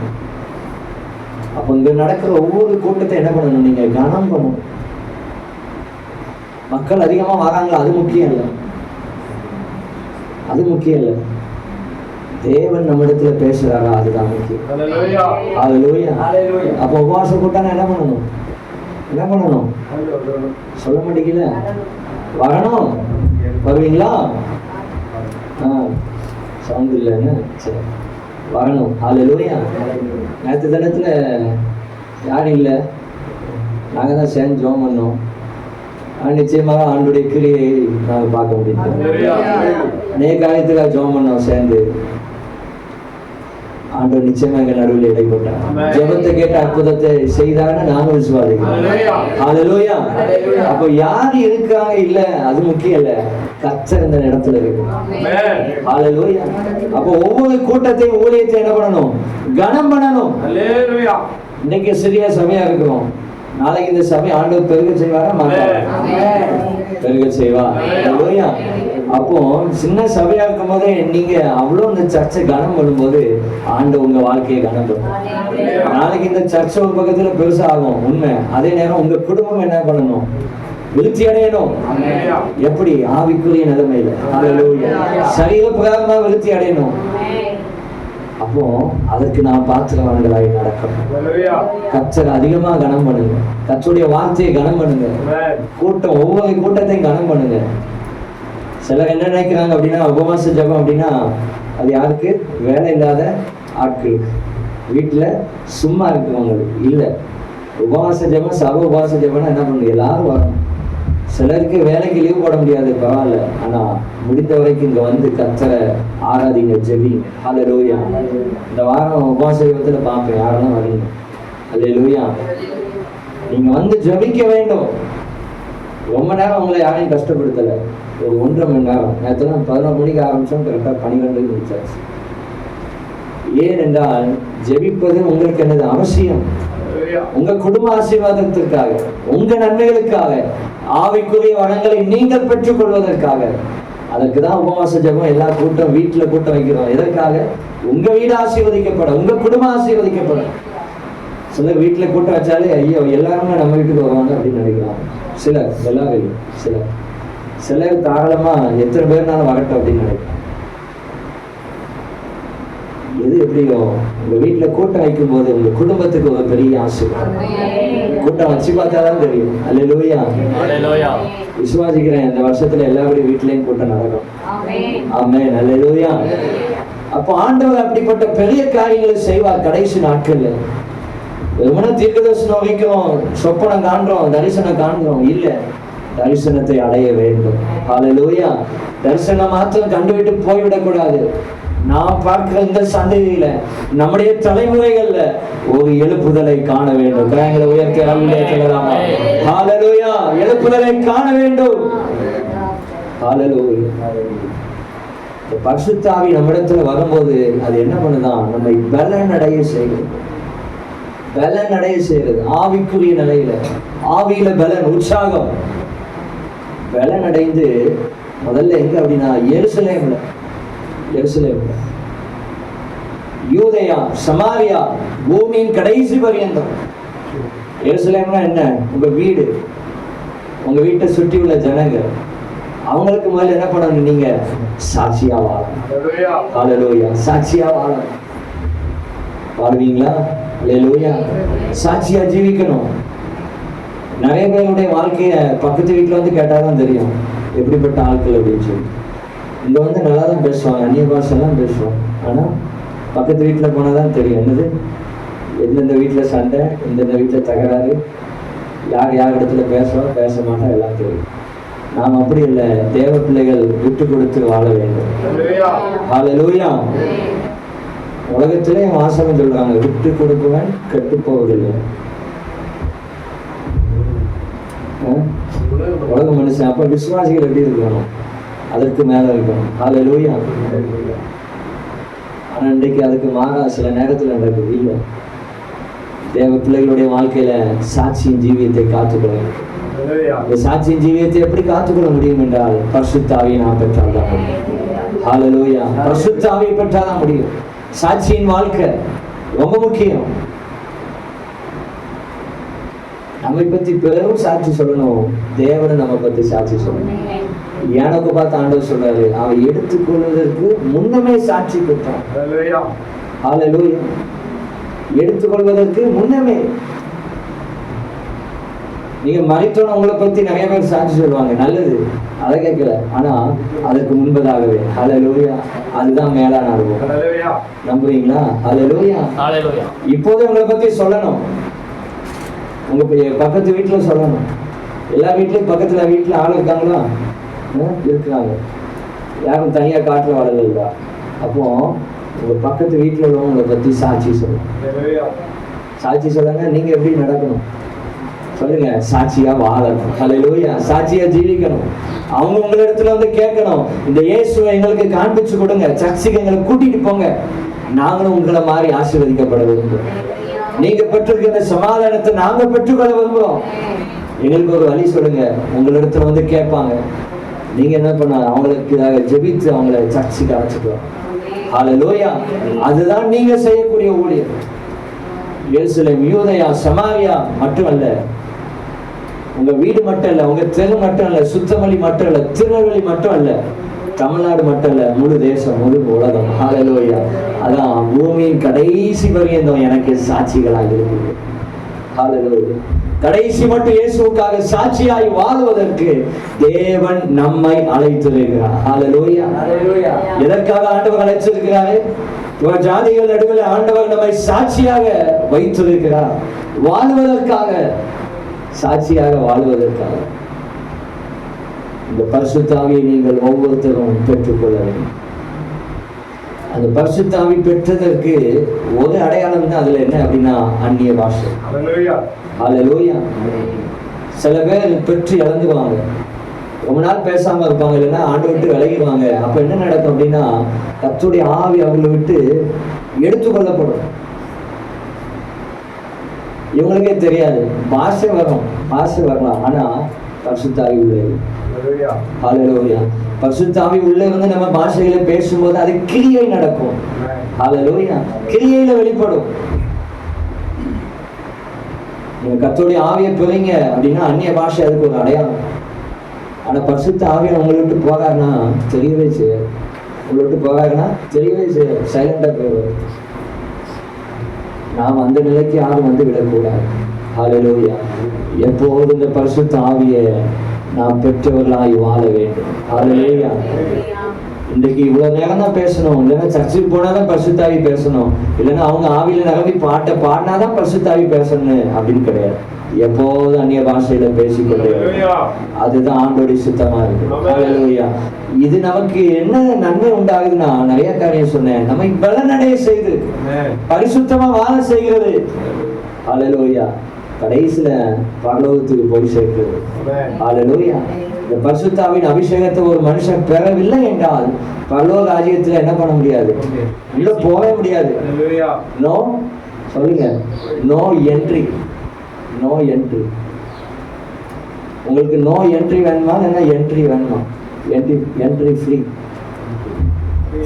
அப்ப இங்க நடக்கிற ஒவ்வொரு கூட்டத்தை என்ன பண்ணணும்? நீங்க கனம் பண்ணணும். மக்கள் அதிகமா வராங்களா அது முக்கியம் இல்லை, அது முக்கியம் இல்லை. தேவன் நம்ம இடத்துல பேசுறாரா அதுதான் முக்கியம். ஹல்லேலூயா. அப்ப உபவாசம் கூட்டானா என்ன பண்ணணும்? என்ன பண்ணணும்? சொல்ல மாட்டீங்கல்ல? வரணும். வருவீங்களா? சவுண்ட் இல்லைன்னு சரி, வரணும். ஹல்லேலூயா. நேற்று தினத்துல யாரும் இல்லை, நாங்க தான் சேர்ந்து ஜெபம் பண்ணோம். நிச்சயமாக ஆண்டுடைய கிரியை நாங்கள் பார்க்க முடியும். அநேக காரியத்துக்காக ஜெபம் பண்ணோம் சேர்ந்து. ஆண்டவர் நிச்சயமா எங்க நடுவில் இடைப்பட்டார். ஜெபத்தை கேட்ட அற்புதத்தை செய்தான்னு நானும் விசுவாசிக்கிறேன். ஹல்லேலூயா. அப்ப யாரு இருக்காங்க இல்ல அது முக்கியம் இல்ல, கர்த்தர் இந்த இடத்துல இருக்கு. ஹல்லேலூயா. அப்ப ஒவ்வொரு கூட்டத்தையும் ஊழியத்தை என்ன பண்ணணும்? கனம் பண்ணணும். ஹல்லேலூயா. இன்னைக்கு சிறிய சபையா இருக்கிறோம், நாளைக்கு இந்த சபை ஆண்டவர் பெருக செய்வாரா மாட்டாரா? பெருக செய்வா. ஹல்லேலூயா. அப்போ சின்ன சபையா இருக்கும் போதே நீங்க அவ்வளவு இந்த சர்ச்சை கனம் பண்ணும்போது ஆண்டவர் உங்க வாழ்க்கையை கனம் பண்ணும். நாளைக்கு இந்த சர்ச்சை ஒரு பக்கத்துல பெருசா ஆகும் உண்மை. அதே நேரம் உங்க குடும்பம் என்ன பண்ணணும்? விருத்தி அடையணும். எப்படி? ஆவிக்குரிய நிலைமையில. ஹல்லேலூயா. சரீர பிரகாரமா விருத்தி அடையணும். அப்போ அதற்கு நான் பாத்திரவான்களாய் நடக்கணும். கர்த்தரை அதிகமா கனம் பண்ணுங்க. கர்த்தருடைய வார்த்தையை கனம் பண்ணுங்க. கூட்டம், ஒவ்வொரு கூட்டத்தையும் கனம் பண்ணுங்க. சிலர் என்ன நினைக்கிறாங்க அப்படின்னா, உபவாச ஜெபம் அப்படின்னா அது யாருக்கு? வேலை இல்லாத ஆட்களுக்கு, வீட்டுல சும்மா இருக்கிறவங்களுக்கு இல்லை. உபவாச ஜெபம், சபை உபவாச ஜெபம்னா என்ன பண்ணுங்க? எல்லாரும் வரணும். சிலருக்கு வேலைக்கு லீவ் போட முடியாது, பரவாயில்ல. ஆனா முடிந்த வரைக்கும் இங்க வந்து கர்த்தரை ஆராதிங்க, ஜெபிங்க. ஹல்லேலூயா. இந்த வாரம் உபவாச ஜெபத்துல பார்ப்பேன் யாரெல்லாம் வரீங்க. ஹல்லேலூயா. நீங்க வந்து ஜெபிக்க வேண்டும். ரொம்ப நேரம் உங்களை யாரையும் கஷ்டப்படுத்தல. ஒரு 1.5 மணி நேரம். நேற்று 11 மணிக்கு ஆரம்பிச்சோம், கரெக்டா 12 முடிச்சாச்சு. ஏனென்றால் ஜெபிப்பது உங்களுக்கு என்னது? அவசியம். உங்க குடும்ப ஆசீர்வாதத்திற்காக, உங்க நன்மைகளுக்காக, ஆவிக்குரிய வளங்களை நீங்கள் பெற்றுக் கொள்வதற்காக. அதற்குதான் உபவாச ஜெபம். எல்லா கூட்டம், வீட்டுல கூட்டம் வைக்கிறோம். எதற்காக? உங்க வீடு ஆசீர்வதிக்கப்பட, உங்க குடும்பம் ஆசீர்வதிக்கப்பட. சில வீட்டுல கூட்டம் வச்சாலே ஐயோ எல்லாருமே நம்ம வீட்டுக்கு வருவாங்க அப்படின்னு நினைக்கிறாங்க. சிலர், எல்லாரும் சிலர் தாராளமா எத்தனை பேர்னாலும் வரட்டும் அப்படின்னு நினைக்கிறாங்க. எது எப்படியோ உங்க வீட்டுல கூட்டம் வைக்கும் போது உங்க குடும்பத்துக்கு ஒரு பெரிய ஆசீர்வாதம். கூட்டம் வச்சு பார்த்தாதான் தெரியும். அல்லேலூயா. விசுவாசிக்கிறேன் இந்த வருஷத்துல எல்லாருடைய வீட்லயும் கூட்டம் நடக்கும். ஆமென். அல்லேலூயா. அப்போ ஆண்டவர் அப்படிப்பட்ட பெரிய காரியங்களை செய்வார் கடைசி நாட்கள்ல. வெறுமனே தீர்க்கதரிசனம் வைக்கிறோம், சொப்பனம் காண்றோம், தரிசனம் காண்கிறோம் இல்ல. தரிசனத்தை அடைய வேண்டும். ஹல்லேலூயா. தரிசனம் மாத்திரம் கண்டுவிட்டு போய்விடக் கூடாது. நாம் பார்க்கிற இந்த சந்ததியில, நம்முடைய தலைமுறைகள்ல ஒரு எழுப்புதலை காண வேண்டும். கரங்களை உயர்த்தி சொல்லலாமா? ஹல்லேலூயா. எழுப்புதலை காண வேண்டும். ஹல்லேலூயா. பரிசுத்த ஆவி நம்மிடத்துல வரும்போது அது என்ன பண்ணுதான்? நம்மை பலனடைய செய்கிறது. பலனடைய செய்கிறது. ஆவிக்குரிய நிலையில, ஆவியில பலன், உற்சாகம். பலனடைந்து முதல்ல எங்க அப்படின்னா எருசலேம்ல, யூதேயா, சமாரியா, பூமியின் கடைசி பரியந்தம். எருசலேம்னா என்ன? உங்க வீடு, உங்க வீட்டை சுற்றி உள்ள ஜனங்க. அவங்களுக்கு முதல்ல என்ன பண்ணணும்? நீங்க சாட்சியா வாழணும். ஹல்லேலூயா. சாட்சியா வாழணும். வாழ்வீங்களா? ஹல்லேலூயா. சாட்சியா ஜீவிக்கணும். நிறைய பேருடைய வாழ்க்கைய பக்கத்து வீட்டுல வந்து கேட்டாதான் தெரியும் எப்படிப்பட்ட ஆட்கள் அப்படின்னு சொல்லி. இங்க வந்து நல்லா தான் பேசுவாங்க, அந்நிய பாஷெல்லாம் பேசுவாங்க. ஆனா பக்கத்து வீட்டுல போனாதான் தெரியும் என்னது, எந்தெந்த வீட்டுல சண்டை, எந்தெந்த வீட்டுல தகராறு, யார் யார் இடத்துல பேசுவா பேச மாட்டா எல்லாம் தெரியும். நாம் அப்படி இல்லை. தேவ பிள்ளைகள் விட்டு கொடுத்து வாழ வேண்டும். ஹல்லேலூயா. உலகத்திலே வாசகம் சொல்றாங்க, விட்டு கொடுப்பவன் கெட்டு போவதில்லை. உலக மனுஷன். அப்ப விசுவாசிகள் எப்படி இருக்கணும்? அதற்கு மேல இருக்கணும். ஹல்லேலூயா. ஆனா இன்றைக்கு அதுக்கு மாறா சில நேரத்துல நடக்குது. இல்லை, தேவ பிள்ளைகளுடைய வாழ்க்கையில சாட்சியின் ஜீவியத்தை காத்துக்கொள்ள. இந்த சாட்சியின் ஜீவியத்தை எப்படி காத்துக்கொள்ள முடியும் என்றால் பரிசுத்த ஆவியை நாம் பெற்றால்தான் முடியும். ஹல்லேலூயா. பரிசுத்த ஆவியை பெற்றாதான் முடியும். சாட்சியின் வாழ்க்கை ரொம்ப முக்கியம். நம்மை பத்தி பிறரும் சாட்சி சொல்லணும், தேவனை நம்ம பத்தி சாட்சி சொல்லணும். எனக்கு பார்த்து ஆண்டவர் சொல்றாரு, அவன் எடுத்துக்கொள்வதற்கு முன்னமே சாட்சி பெற்றான். ஹல்லேலூயா. எடுத்துக்கொள்வதற்கு முன்னமே. நீங்க மறைத்தோன்னு உங்களை பத்தி நிறைய பேர் சாட்சி சொல்லுவாங்க, நல்லது, அதை கேட்கல. ஆனா அதற்கு முன்பதாகவே ஹல்லேலூயா, அதுதான் மேலான அனுபவம். நம்புறீங்களா? ஹல்லேலூயா. இப்போது உங்களை பத்தி சொல்லணும். உங்க பக்கத்து வீட்டுல சொல்லணும். எல்லா வீட்லயும் பக்கத்துல வீட்டுல ஆள் இருக்காங்களா? இருக்கிறாங்க. யாரும் தனியா காட்டுல வாழல. அப்போ உங்க பக்கத்து வீட்டுல உள்ளவங்களை பத்தி சாட்சி சொல்லுங்க. சாட்சி சொல்லுங்க. நீங்க எப்படி நடக்கணும் சொல்லுங்க? சாட்சியா வாழணும். ஹல்லேலூயா. சாட்சியா ஜீவிக்கணும். அவங்க உங்க இடத்துல வந்து கேட்கணும், இந்த இயேசுவை எங்களுக்கு காண்பிச்சு கொடுங்க, சர்ச்சுக்கு எங்களை கூட்டிட்டு போங்க, நாங்களும் உங்களை மாதிரி ஆசீர்வதிக்கப்பட வேண்டும். நீங்க பெற்றிருக்கிற சமாதானத்தை நாங்க பெற்றுக்கொள்ள விரும்புறோம். எங்களுக்கு ஒரு வழி சொல்லுங்க. உங்களிடத்துல வந்து கேட்பாங்க, நீங்க என்ன பண்ண அவங்களுக்கு ஜெபித்து அவங்களை சர்ச்சுக்கு அழைச்சிக்கலாம். ஹல்லேலூயா. அதுதான் நீங்க செய்யக்கூடிய ஊழியம். எருசலேம், யூதேயா, சமாரியா மட்டுமல்ல, உங்க வீடு மட்டும் இல்ல, உங்க தெரு மட்டும் இல்ல, சுத்தமல்லி மட்டும் இல்ல, திருநெல்வேலி மட்டும் இல்ல, தமிழ்நாடு மட்டும் இல்ல, முழு தேசம், முழு உலகம். ஹல்லேலூயா. அதான் பூமியின் கடைசி பரியந்தம் எனக்கு சாட்சிகளாக இருக்குது. ஹல்லேலூயா. கடைசி மட்டும் இயேசுவுக்காக சாட்சியாய் வாழ்வதற்கு தேவன் நம்மை அழைத்திருக்கிறார். ஹல்லேலூயா. எதற்காக ஆண்டவர் அழைத்திருக்கிறாரு? ஜாதிகள் நடுவில் ஆண்டவர் நம்மை சாட்சியாக வைத்திருக்கிறார். வாழ்வதற்காக, சாட்சியாக வாழ்வதற்காக. இந்த பரிசுத்த ஆவியை நீங்கள் ஒவ்வொருத்தரும் பெற்றுக்கொள்ள வேண்டும். அந்த பரிசுத்த ஆவி பெற்றதற்கு ஒரு அடையாளம் தான். அதுல என்ன அப்படின்னா அந்நிய பாஷை. ஹல்லேலூயா. சில பேர் பெற்று இழந்துருவாங்க, ரொம்ப நாள் பேசாம இருப்பாங்க, இல்லைன்னா ஆண்டு விட்டு விலகிடுவாங்க. அப்ப என்ன நடக்கும் அப்படின்னா கர்த்தருடைய ஆவி அவங்களை விட்டு எடுத்துக்கொள்ளப்படும். இவங்களுக்கே தெரியாது, பாஷை வரும், பாஷை வரலாம், ஆனா பரிசுத்த ஆவி உள்ளே. ஹல்லேலூயா. பரிசுத்த ஆவி உள்ளே வந்து நம்ம பாஷைகளை பேசும்போது அது கிரியை நடக்கும். ஹல்லேலூயா. கிரியையில வெளிப்படும். நீங்க கர்த்தருடைய ஆவியை பெறுங்க அப்படின்னா அந்நிய பாஷை அதுக்கு ஒரு அடையாளம். ஆனா பரிசுத்த ஆவியை உங்களை விட்டு போகாருன்னா தெரியவே செய்யாது. உங்களை விட்டு போகாருன்னா தெரியவே செய்யாது. சைலண்டா போயிடுவார். நாம் அந்த நிலைக்கு யாரும் வந்து விடக்கூடாது. ஹல்லேலூயா. எப்போது இந்த பரிசுத்த ஆவியை நாம் பெற்றவர்களாய் வாழ வேண்டும். ஹல்லேலூயா. இன்றைக்கு இவ்வளவு நேரம் தான் பேசணும், இல்லைன்னா சர்ச்சுக்கு போனாதான் பரிசுத்தாவி பேசணும், இல்லைன்னா அவங்க ஆவியில நிரம்பி பாட்டை பாடினாதான் பரிசுத்தாவி பேசணும் அப்படின்னு கிடையாது. எப்போது அந்நிய பாஷையில பேசிக்கொண்டே அதுதான் ஆண்டோடைய சித்தமா இருக்கு. ஹல்லேலூயா. இது நமக்கு என்ன நன்மை உண்டாகுதுன்னா, நிறைய காரியம் சொன்னேன், நம்மை பலனடைய செய்து பரிசுத்தமா வாழ செய்கிறது. ஹல்லேலூயா. கடைசியில பரலோகத்துக்கு போய் சேர்க்கிறது. ஹல்லேலூயா. இந்த பரிசுத்தாவின் அபிஷேகத்தை ஒரு மனுஷன் பெறவில்லை என்றால் பரலோக ராஜ்யத்துல என்ன பண்ண முடியாது, உள்ள போக முடியாது. நோ, சொல்லுங்க, நோ என்ட்ரி. No entry. உங்களுக்கு நோ என்ட்ரி வேணுமா, என்ன என்ட்ரி வேணுமா? Entry free.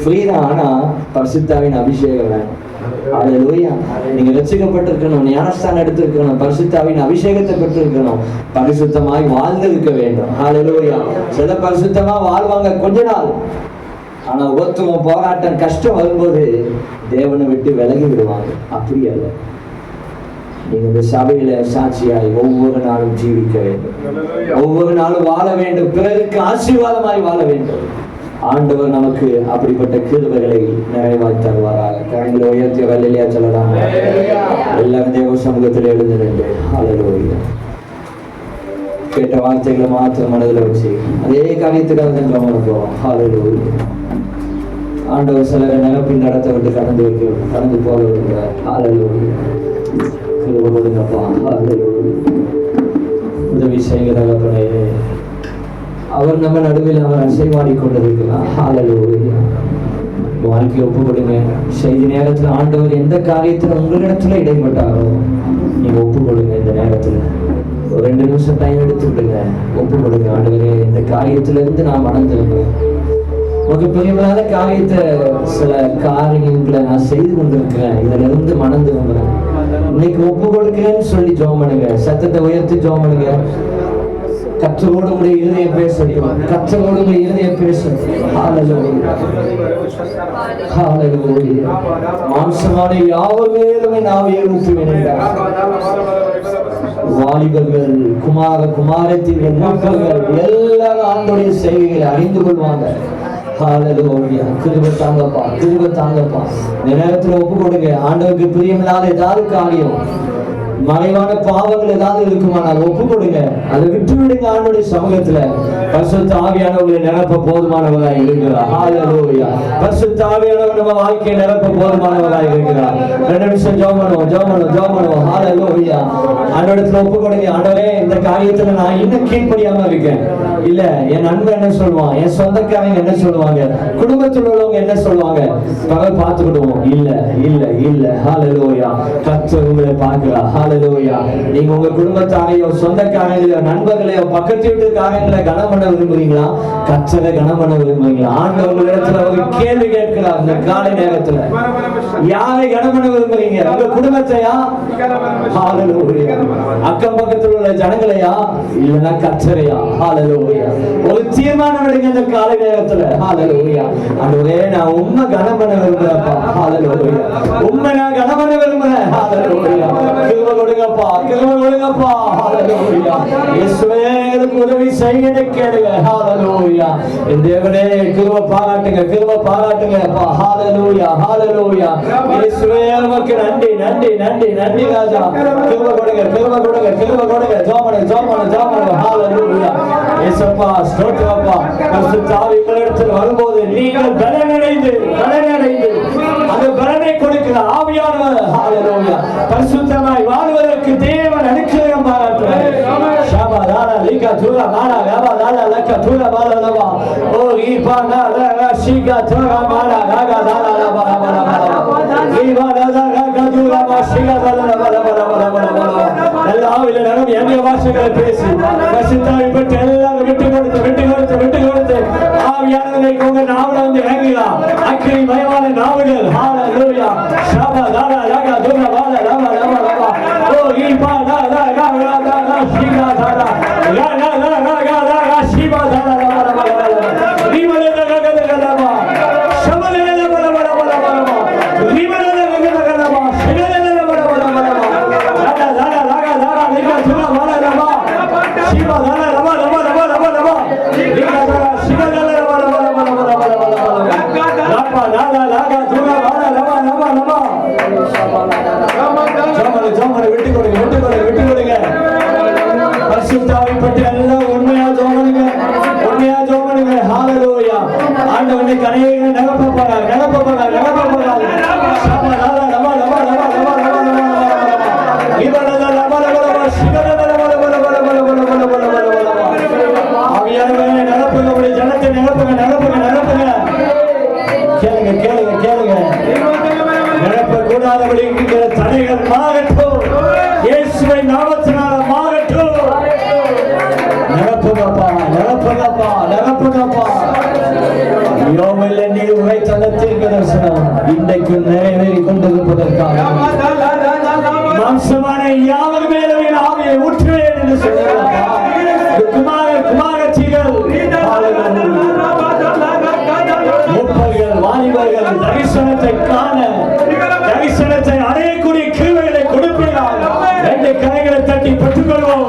ஃப்ரீ தான், ஆனா பரிசுத்தாவின் அபிஷேகம் வேணும். ஹல்லேலூயா. நீங்க ரட்சிக்கப்பட்டிருக்கணும், ஞானஸ்தானம் எடுத்திருக்கணும், பரிசுத்தாவின் அபிஷேகத்தை பெற்றிருக்கணும், பரிசுத்தமாய் வாழ்ந்து இருக்க வேண்டும். ஹல்லேலூயா. சில பரிசுத்தமா வாழ்வாங்க கொஞ்ச நாள், ஆனா ஒவ்வொருத்தரும் போராட்டம் கஷ்டம் வரும்போது தேவனை விட்டு விலகி விடுவாங்க. அப்படி அல்ல. நீங்க இந்த சபையில சாட்சியாய் ஒவ்வொரு நாளும் ஜீவிக்க வேண்டும், ஒவ்வொரு நாளும் வாழ வேண்டும், பிறருக்கு ஆசீர்வாதமாய் வாழ வேண்டும். ஆண்டவர் நமக்கு அப்படிப்பட்ட கிருபைகளை நிறைவாய் தருவாராக. கரங்களை உயர்த்தி அல்லேலூயா சொல்லலாம். எல்லாரும் தேவ சமூகத்தில் எழுந்து நின்று ஹல்லேலூயா. கேட்ட வார்த்தைகளை மாத்திரம் மனதில் வச்சு அதே காரியத்துக்காக தான் கவனம் போவோம். ஹல்லேலூயா. ஆண்டவர் சிலரை நிரப்பி நடத்த விட்டு கடந்து போக விடுகிறார். ஹல்லேலூயா. கிருபை கொடுங்கப்பா. ஹல்லேலூயா. உதவி செய்கிறவர்களே, அவர் நம்ம நடுவில் அவர் அசைவாடி கொண்டிருக்கிறார். ஹல்லேலூயா. வாழ்க்கையை ஒப்பு கொடுங்க. செய்தி நேரத்தில் ஆண்டவர் எந்த காரியத்தில் உங்களிடத்துல இடைப்பட்டாரோ நீங்க ஒப்பு கொடுங்க. இந்த நேரத்துல ஒரு 2 நிமிஷம் டைம் எடுத்து விடுங்க, ஒப்பு கொடுங்க. ஆண்டவரே, இந்த காரியத்துல இருந்து நான் மனம் திரும்புறேன். உங்களுக்கு பிரியமில்லாத காரியத்தை, சில காரியங்களை நான் செய்து கொண்டிருக்கிறேன், இதுல இருந்து மனம் திரும்புறேன், இன்னைக்கு ஒப்பு கொடுக்கிறேன்னு சொல்லி ஜெபம் பண்ணுங்க. சத்தத்தை உயர்த்தி ஜெபம் பண்ணுங்க. கர்த்தரோடு உடைய இருதயம் பேசட்டும். கர்த்தரோடு உடைய இருதயம் பேசட்டும். ஹல்லேலூயா. ஹல்லேலூயா. மாம்சமான யாவர் மேலுமே நாவியை ஊற்றுவேன் என்றார். வாலிபர்கள், குமாரத்திகள், மக்கள்கள் எல்லாரும் ஆண்டோடைய செய்திகளை அறிந்து கொள்வாங்க. ஹல்லேலூயா. கிருபை தாங்கப்பா, கிருபை தாங்கப்பா. இந்த நேரத்துல ஒப்பு கொடுங்க. ஆண்டவருக்கு பிரியமில்லாத ஏதாவது காரியம், மறைவான பாவங்கள் ஏதாவது இருக்குமானால் ஒப்பு கொடுங்க, அதை விட்டு விடுங்க. ஆண்டவருடைய சமூகத்துல பரிசுத்த ஆவியானவர்களை நிரப்ப போதுமானவராய் இருக்கிறார். ஹல்லேலூயா. பரிசுத்த ஆவியானவர் நம்ம வாழ்க்கையை நிரப்ப போதுமானவராய் இருக்கிறார். 2 நிமிஷம் ஜெபம் பண்ணுவோம். ஹல்லேலூயா. ஆண்டவரிடத்துல ஒப்பு கொடுங்க. ஆண்டவரே, இந்த காரியத்துல நான் இன்னும் கீழ்ப்படியாம இருக்கேன், இல்ல என் நண்பன் என்ன சொல்லுவான், என் சொந்தக்காரங்க என்ன சொல்லுவாங்க, குடும்பத்தில் உள்ளவங்க என்ன சொல்லுவாங்க, பகல் பார்த்துக்கிடுவோம். இல்ல இல்ல இல்ல. ஹல்லேலூயா. கர்த்தர் உங்களை பார்க்கிறார். ஹல்லேலூயா. நீங்க உங்க குடும்பத்தாரையோ சொந்தக்காரங்களையோ நண்பர்களையோ பக்கத்து வீட்டுக்காரங்களை கனம் பண்ண விரும்புறீங்களா, கர்த்தரை கனம் பண்ண விரும்புறீங்களா? ஆண்டவர் உங்களிடத்துல ஒரு கேள்வி கேட்கிறார் இந்த காலை நேரத்துல. யாரை கனம் பண்ண விரும்புறீங்க? உங்க குடும்பத்தையா, அக்கம் பக்கத்தில் உள்ள ஜனங்களையா, இல்லைன்னா கர்த்தரையா? ஹல்லேலூயா. ஒரு தீர்மானம் எடுங்க இந்த காலை நேரத்துல. ஹல்லேலூயா. ஆண்டவரே, நான் உம்மை கனம் பண்ண விரும்புறேன்ப்பா. ஹல்லேலூயா. உம்மை நான் கனம் பண்ண விரும்புறேன். ஹல்லேலூயா. கிருபை கொடுங்கப்பா, கிருபை கொடுங்கப்பா. ஹல்லேலூயா. இயேசுவே, எனக்கு உதவி செய்யுங்க கேளுங்க. ஹல்லேலூயா. என் தேவனே, கிருபை பாராட்டுங்க, கிருபை பாராட்டுங்கப்பா. ஹல்லேலூயா, ஹல்லேலூயா. இயேசுவே, உமக்கு நன்றி நன்றி நன்றி நன்றி ராஜா. கிருபை கொடுங்க, கிருபை கொடுங்க, கிருபை கொடுங்க. ஜோமனே ஜோமனே ஜோமனே. ஹல்லேலூயா. இயேசுப்பா, ஸ்தோத்திரப்பா. பரிசுத்த ஆவி உங்களிடத்தில் வரும்போது நீங்கள் பலனடைந்து அந்த பலனை கொடுக்கிற ஆவியானவர் ஹல்லேலூயா பரிசுத்தமாய் வாழ்வதற்கு தேவன் அனுக்கிரகம் பாராட்டுகிறார். ஷாபா தாலா லிகா துரா மாலா ரபா தாலா லக்க துரா மாலா ரபா ஓ ஈபா நாலா ஷிகா துரா மாலா ரகா தாலா ரபா ரபா ரபா ஈபா தாலா ரகா துரா மா ஷிகா தாலா ரபா ரபா ரபா ரபா. நல்ல ஆவியில நரம் எண்ணிய பாஷைகளை பேசி பரிசுத்தாவி பெற்று எல்லாரும் விட்டு கொடுத்து ஆவியானவரை உங்க நாவல வந்து இறங்கிடலாம். அக்கினி மயமான நாவுகள். ஹல்லேலூயா. ஷாபா தாலா ரகா துரா மாலா ரபா ரபா ரபா ஓ ஈபா தாலா ரகா தாலா ஷிகா தாலா ரகா ரகா ரகா ரகா ஷிபா தாலா ரபா ரபா ரபா ஈமலே ரகா ரகா ரபா ஷமலே ரபா ரபா ரபா ரபா ஈமலே ரகா ரகா ரபா ஷிகலே ரபா ரபா ரபா ரகா தாலா ரகா தாலா லிகா துரா மாலா ரபா ஷிபா தாலா ரபா ரபா ரபா ரபா ரபா லிகா தாலா ஷிகலே ரபா ரபா ரபா ரபா ரபா ரபா தாலா ரகா துரா மாலா ரபா ரபா ரபா ஜோமனை விட்டு கொடுங்க. பரிசுத்தாவி பற்றி எல்லாம் உண்மையா ஜோமனுங்க. ஹல்லேலூயா. ஆண்டவனை கரையை நிரப்ப போறார். ஆவியானவரே, நிரப்புங்க, உடைய ஜனத்தை நிரப்புங்க. கேளுங்க. நிரப்பக்கூடாதபடி இருக்கிற தடைகள் மாறட்டும். இயேசுவை நாமத்தினால மாறட்டும். நிரப்புங்கப்பா. யோவேல் நீர் உரைத்த அந்த தீர்க்கதரிசனம் இன்றைக்கு நிறைவேறி கொண்டிருப்பதற்காக மாம்சமான யாவர் மேலும் என் ஆவியை ஊற்றுவேன் என்று சொன்னார். குமாரத்திகள், முப்பர்கள், வாலிபர்கள் தரிசனத்தை காண, தரிசனத்தை அடையக்கூடிய கிருபைகளை கொடுப்பீர்கள். ரெண்டு கரைகளை தட்டி பெற்றுக்கொள்வோம்.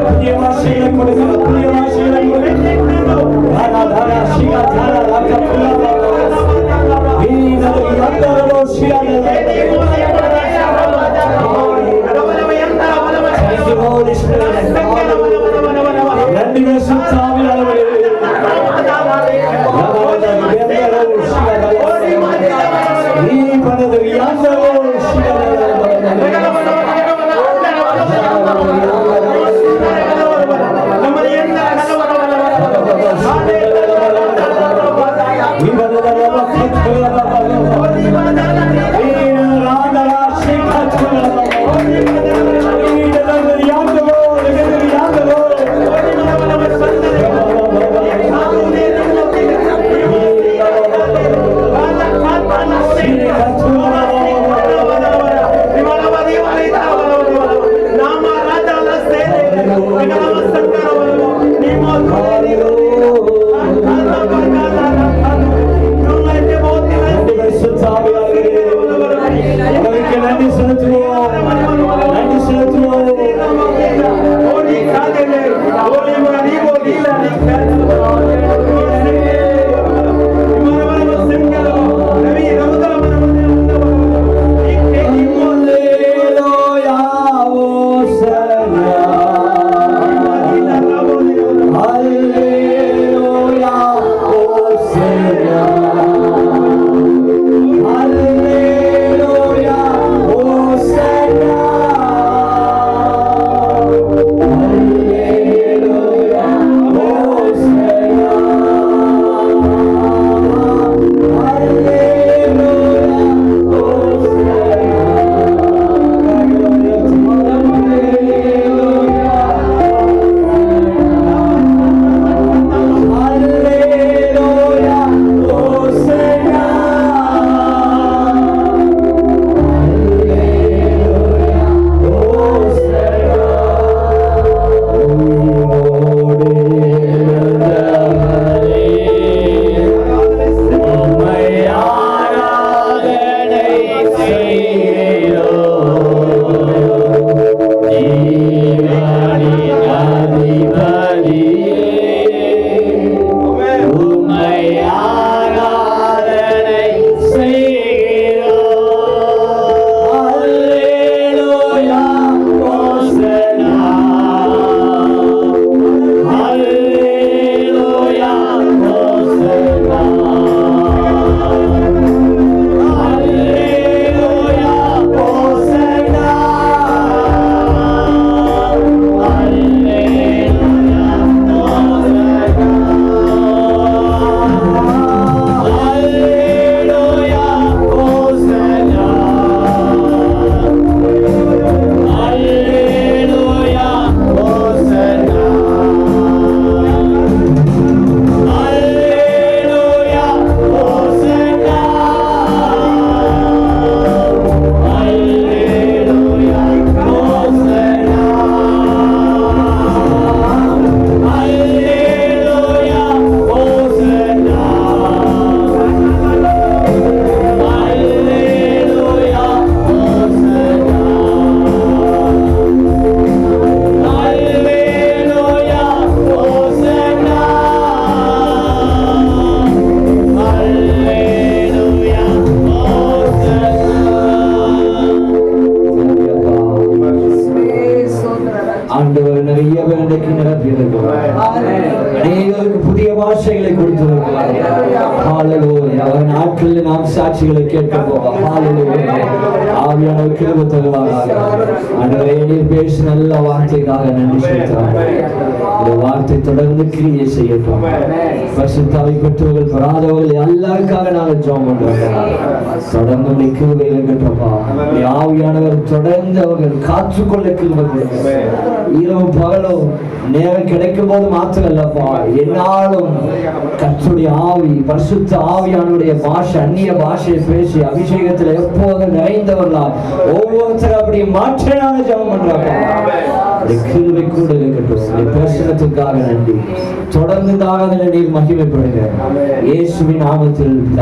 புதிய வாசைகளை கொடுக்கிற புதிய ஹalleluya வர நாட்களில் நாம் சாட்சிகளை கேட்க போவோம். ஹalleluya ஆவியானவர் கிருபை தருவாராக. ஆண்டவரே நீர் பேசின நல்ல வார்த்தைக்காக நன்றி செலுத்துகிறோம். இந்த வார்த்தை தொடர்ந்து கிரியை செய்யட்டும். பரிசுத்தாவி பெற்றவர்கள் பெறாதவர்கள் எல்லாருக்காக நாங்கள் ஜெபம் பண்றோம். தொடர்ந்து நீ கிருபையில் இருக்கட்டும்ப்பா. ஆவியானவர் தொடர்ந்து அவர்கள் காற்றுக்கொள்ள கிருபை கொடுங்க. இரவு பகலும் நேரம் கிடைக்கும் போது மாத்திரம் இல்லப்பா, என்னாலும் கர்த்தருடைய ஆவி பரிசுத்த ஆவியானுடைய பாஷை அந்நிய பாஷையை பேசி அபிஷேகத்தில் எப்போதும் நிறைந்தவர்களா ஒவ்வொருத்தரும் அப்படி மாற்றாக ஜெபம் பண்றாங்க. கிருபை கூட இருக்கட்டும். பிரசனத்துக்காக நன்றி. தொடர்ந்து இந்த ஆராதனை நீர் மகிமைப்படுங்க. இயேசுவின் நாமத்தில்